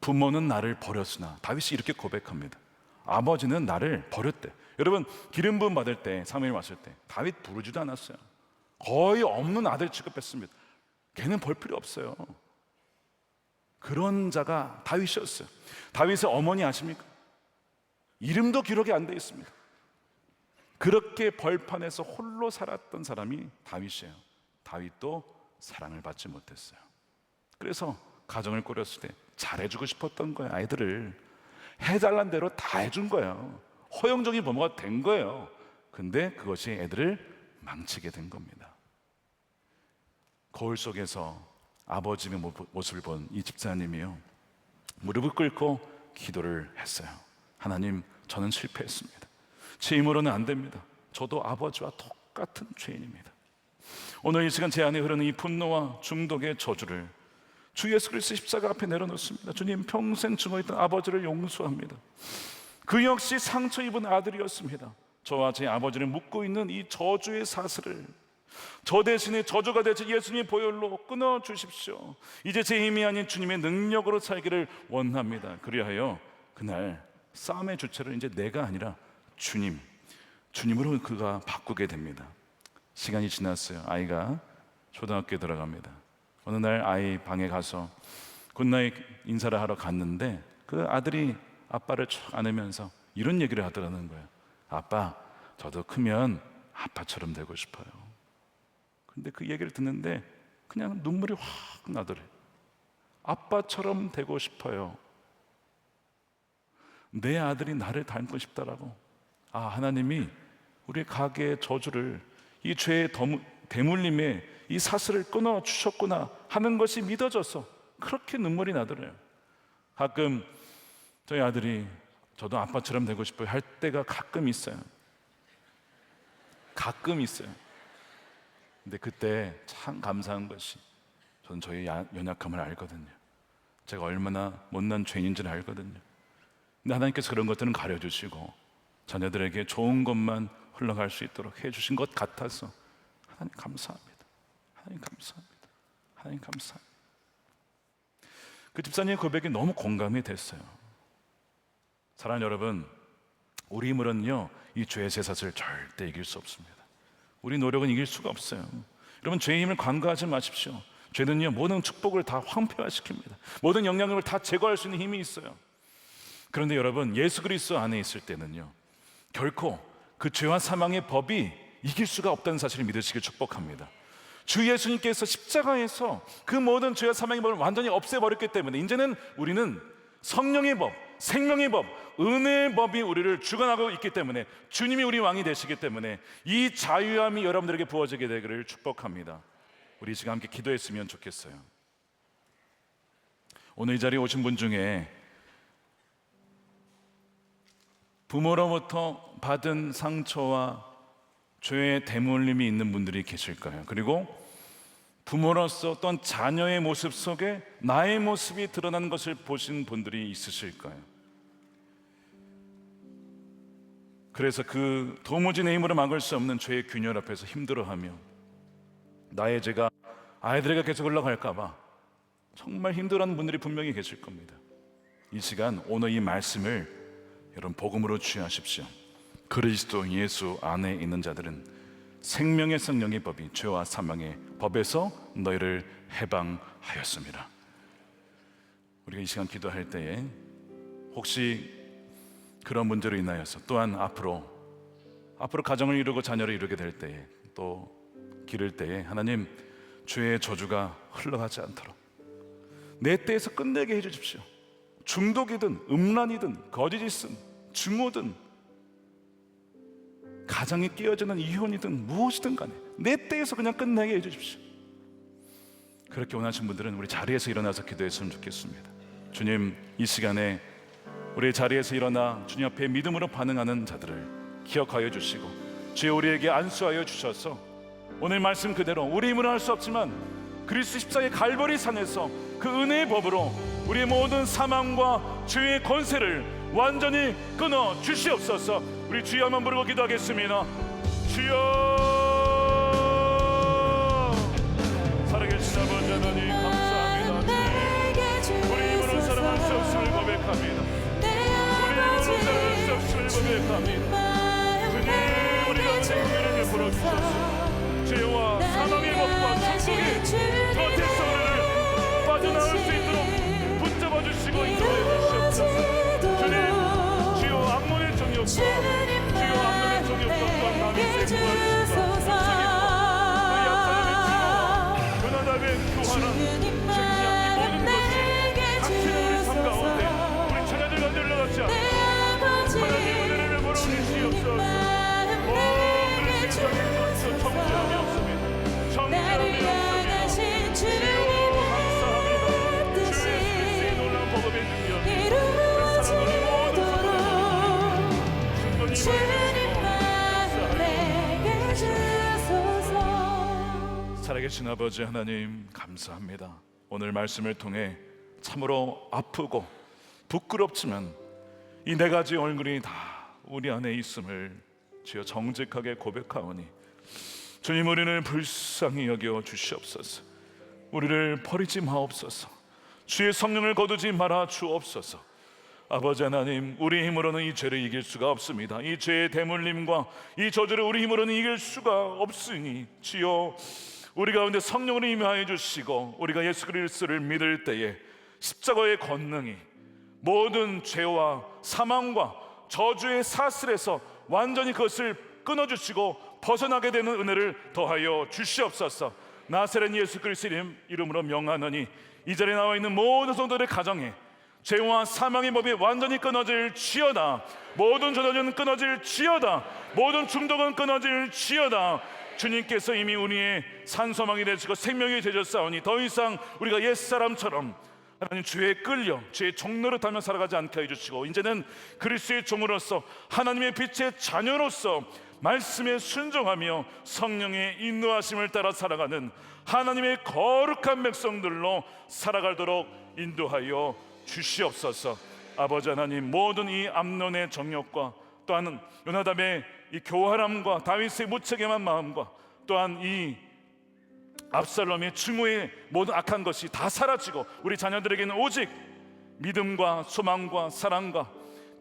S5: 부모는 나를 버렸으나, 다윗이 이렇게 고백합니다. 아버지는 나를 버렸대. 여러분, 기름 부음 받을 때, 사무엘 왔을 때 다윗 부르지도 않았어요. 거의 없는 아들 취급했습니다. 걔는 볼 필요 없어요. 그런 자가 다윗이었어요. 다윗의 어머니 아십니까? 이름도 기록이 안 돼 있습니다. 그렇게 벌판에서 홀로 살았던 사람이 다윗이에요. 다윗도 사랑을 받지 못했어요. 그래서 가정을 꾸렸을 때 잘해주고 싶었던 거예요. 아이들을 해달란 대로 다 해준 거예요. 허용적인 부모가 된 거예요. 근데 그것이 애들을 망치게 된 겁니다. 거울 속에서 아버지의 모습을 본 이 집사님이요, 무릎을 꿇고 기도를 했어요. 하나님, 저는 실패했습니다. 제 힘으로는 안 됩니다. 저도 아버지와 똑같은 죄인입니다. 오늘 이 시간 제 안에 흐르는 이 분노와 중독의 저주를 주 예수 그리스도 십자가 앞에 내려놓습니다. 주님, 평생 증오했던 아버지를 용서합니다. 그 역시 상처 입은 아들이었습니다. 저와 제 아버지를 묶고 있는 이 저주의 사슬을 저 대신에 저주가 되지 예수님의 보혈로 끊어 주십시오. 이제 제 힘이 아닌 주님의 능력으로 살기를 원합니다. 그리하여 그날 싸움의 주체를 이제 내가 아니라 주님으로 그가 바꾸게 됩니다. 시간이 지났어요. 아이가 초등학교에 들어갑니다. 어느 날 아이 방에 가서 굿나잇 인사를 하러 갔는데 그 아들이 아빠를 쭉 안으면서 이런 얘기를 하더라는 거예요. 아빠, 저도 크면 아빠처럼 되고 싶어요. 근데 그 얘기를 듣는데 그냥 눈물이 확 나더래요. 아빠처럼 되고 싶어요. 내 아들이 나를 닮고 싶다라고. 하나님이 우리 가게의 저주를, 이 죄의 대물림에 이 사슬을 끊어 주셨구나 하는 것이 믿어져서 그렇게 눈물이 나더래요. 가끔 저희 아들이 저도 아빠처럼 되고 싶어요 할 때가 가끔 있어요. 근데 그때 참 감사한 것이, 저는 저희 연약함을 알거든요. 제가 얼마나 못난 죄인인지를 알거든요. 근데 하나님께서 그런 것들은 가려주시고 자녀들에게 좋은 것만 흘러갈 수 있도록 해주신 것 같아서 하나님 감사합니다. 하나님 감사합니다. 그 집사님의 고백이 너무 공감이 됐어요. 사랑하는 여러분, 우리 힘으로는요 이 죄의 쇠사슬을 절대 이길 수 없습니다. 우리 노력은 이길 수가 없어요. 여러분, 죄의 힘을 간과하지 마십시오. 죄는요, 모든 축복을 다 황폐화시킵니다. 모든 영향력을 다 제거할 수 있는 힘이 있어요. 그런데 여러분, 예수 그리스도 안에 있을 때는요, 결코 그 죄와 사망의 법이 이길 수가 없다는 사실을 믿으시길 축복합니다. 주 예수님께서 십자가에서 그 모든 죄와 사망의 법을 완전히 없애버렸기 때문에 이제는 우리는 성령의 법, 생명의 법, 은혜의 법이 우리를 주관하고 있기 때문에, 주님이 우리 왕이 되시기 때문에 이 자유함이 여러분들에게 부어지게 되기를 축복합니다. 우리 지금 함께 기도했으면 좋겠어요. 오늘 이 자리에 오신 분 중에 부모로부터 받은 상처와 죄의 대물림이 있는 분들이 계실까요? 그리고 부모로서 어떤 자녀의 모습 속에 나의 모습이 드러나는 것을 보신 분들이 있으실까요? 그래서 그 도무지 내 힘으로 막을 수 없는 죄의 균열 앞에서 힘들어하며 나의 죄가 아이들에게 계속 올라갈까 봐 정말 힘들어하는 분들이 분명히 계실 겁니다. 이 시간 오늘 이 말씀을 여러분 복음으로 취하십시오. 그리스도 예수 안에 있는 자들은 생명의 성령의 법이 죄와 사망의 법에서 너희를 해방하였습니다. 우리가 이 시간 기도할 때에 혹시 그런 문제로 인하여서 또한 앞으로 가정을 이루고 자녀를 이루게 될 때에 또 기를 때에 하나님, 죄의 저주가 흘러가지 않도록 내 때에서 끝내게 해주십시오. 중독이든 음란이든 거짓이든 증오든 가정이 깨어지는 이혼이든 무엇이든 간에 내 때에서 그냥 끝내게 해주십시오. 그렇게 원하신 분들은 우리 자리에서 일어나서 기도했으면 좋겠습니다. 주님, 이 시간에 우리 자리에서 일어나 주님 앞에 믿음으로 반응하는 자들을 기억하여 주시고 주여 우리에게 안수하여 주셔서 오늘 말씀 그대로 우리 힘으로 할 수 없지만 그리스도 십자가의 갈보리 산에서 그 은혜의 법으로 우리의 모든 사망과 죄의 권세를 완전히 끊어 주시옵소서. 우리 주여 한번 부르고 기도하겠습니다. 주여, 살아계신 아버지 하나님 감사합니다. 우리 힘으로 살아갈 수 없음을 고백합니다. 우리 힘으로 살아갈 수 없음을 고백합니다. 주님, 우리가 은혜를 베풀어 주셔서 죄와 사망의 법과 충동이 곁에서 우리를 빠져나올 수 있도록 붙잡아 주시고 인도해 주시옵소서. 주님, 주여 악론의 정이 없어, 주여 악론의 정이 없어, 또한 다윗의 구하시옵소서. 그 약사람의 증오와 변화답의 교환한 생명, 이 모든 것이 닥치는 우리 삶 가운데 우리 자녀들과 늘러가지 않고 하나님 은혜를 베풀어 주시옵소서. 오, 그리스도의 세상에 정죄함이 없습니다. 정죄함이 없습니다. 주여 감사합니다. 주 예수의 놀라운 복음의 능력, 사랑하는 모든 성도들 살아계신 아버지 하나님 감사합니다. 오늘 말씀을 통해 참으로 아프고 부끄럽지만 이 네 가지 얼굴이 다 우리 안에 있음을 주여 정직하게 고백하오니 주님, 우리를 불쌍히 여겨 주시옵소서. 우리를 버리지 마옵소서. 주의 성령을 거두지 말아 주옵소서. 아버지 하나님, 우리 힘으로는 이 죄를 이길 수가 없습니다. 이 죄의 대물림과 이 저주를 우리 힘으로는 이길 수가 없으니 주여 우리 가운데 성령으로 임하여 주시고 우리가 예수 그리스도를 믿을 때에 십자가의 권능이 모든 죄와 사망과 저주의 사슬에서 완전히 그것을 끊어주시고 벗어나게 되는 은혜를 더하여 주시옵소서. 나사렛 예수 그리스도의 이름으로 명하노니 이 자리에 나와 있는 모든 성도들의 가정에 죄와 사망의 법이 완전히 끊어질지어다. 모든 저주는 끊어질지어다. 모든 중독은 끊어질지어다. 주님께서 이미 우리의 산소망이 되시고 생명이 되셨사오니 더 이상 우리가 옛사람처럼 하나님 죄에 끌려 죄의 종로를 타며 살아가지 않게 해주시고 이제는 그리스도의 종으로서 하나님의 빛의 자녀로서 말씀에 순종하며 성령의 인도하심을 따라 살아가는 하나님의 거룩한 백성들로 살아가도록 인도하여 주시옵소서. 아버지 하나님, 모든 이 암논의 정욕과 또한 요나답의 이 교활함과 다윗의 무책임한 마음과 또한 이 압살롬의 증오의 모든 악한 것이 다 사라지고 우리 자녀들에게는 오직 믿음과 소망과 사랑과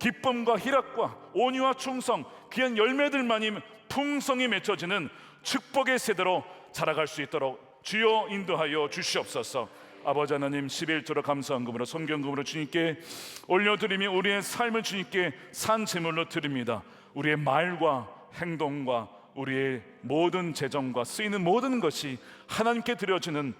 S5: 기쁨과 희락과 온유와 충성, 귀한 열매들만이 풍성히 맺혀지는 축복의 세대로 자라갈 수 있도록 주여 인도하여 주시옵소서. 아버지 하나님, 11조로 감사헌금으로 성경금으로 주님께 올려드리며 우리의 삶을 주님께 산 제물로 드립니다. 우리의 말과 행동과 우리의 모든 재정과 쓰이는 모든 것이 하나님께 드려지는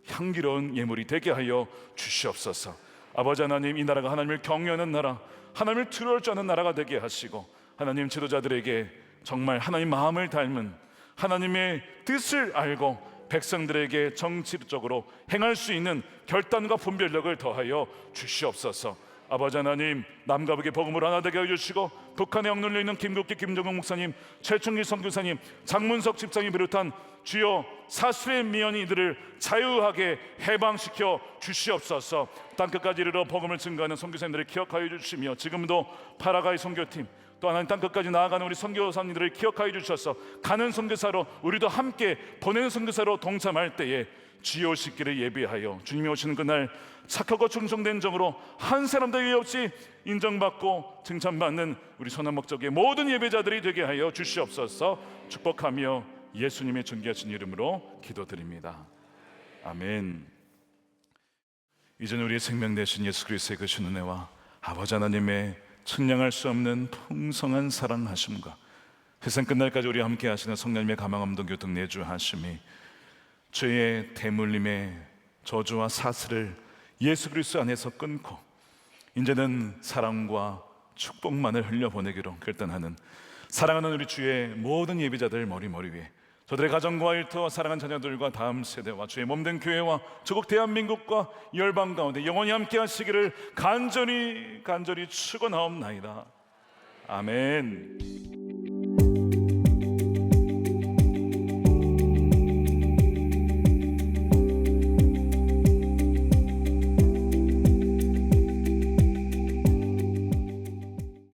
S5: 향기로운 예물이 되게 하여 주시옵소서. 아버지 하나님, 이 나라가 하나님을 경외하는 나라, 하나님을 두려울 줄 아는 나라가 되게 하시고, 하나님 지도자들에게 정말 하나님 마음을 닮은 하나님의 뜻을 알고 백성들에게 정치적으로 행할 수 있는 결단과 분별력을 더하여 주시옵소서. 아버지 하나님, 남과 북의 복음으로 하나 되게 해주시고, 북한에 억눌려 있는 김국기 김정은 목사님, 최충기 선교사님, 장문석 집사님 비롯한 주여 사슬의 미연 이들을 자유하게 해방시켜 주시옵소서. 땅끝까지 이르러 복음을 증거하는 선교사님들을 기억하여 주시며, 지금도 파라과이 선교팀, 또 하나님 땅끝까지 나아가는 우리 선교사님들을 기억하여 주셔서 가는 선교사로 우리도 함께 보내는 선교사로 동참할 때에 주여 오시기를 예비하여 주님이 오시는 그날 착하고 충성된 정으로 한 사람도 예외 없이 인정받고 칭찬받는 우리 선한 목적의 모든 예배자들이 되게 하여 주시옵소서. 축복하며 예수님의 존귀하신 이름으로 기도드립니다. 아멘. 이제는 우리의 생명 되신 예수 그리스도의 그 신 은혜와 아버지 하나님의 측량할 수 없는 풍성한 사랑하심과 세상 끝날까지 우리와 함께 하시는 성령님의 가망함동 교통 내주하심이 죄의 대물림의 저주와 사슬을 예수 그리스도 안에서 끊고 이제는 사랑과 축복만을 흘려보내기로 결단하는 사랑하는 우리 주의 모든 예비자들 머리 위에 저들의 가정과 일터, 사랑하는 자녀들과 다음 세대와 주의 몸된 교회와 조국 대한민국과 열방 가운데 영원히 함께 하시기를 간절히 축원하옵나이다. 아멘.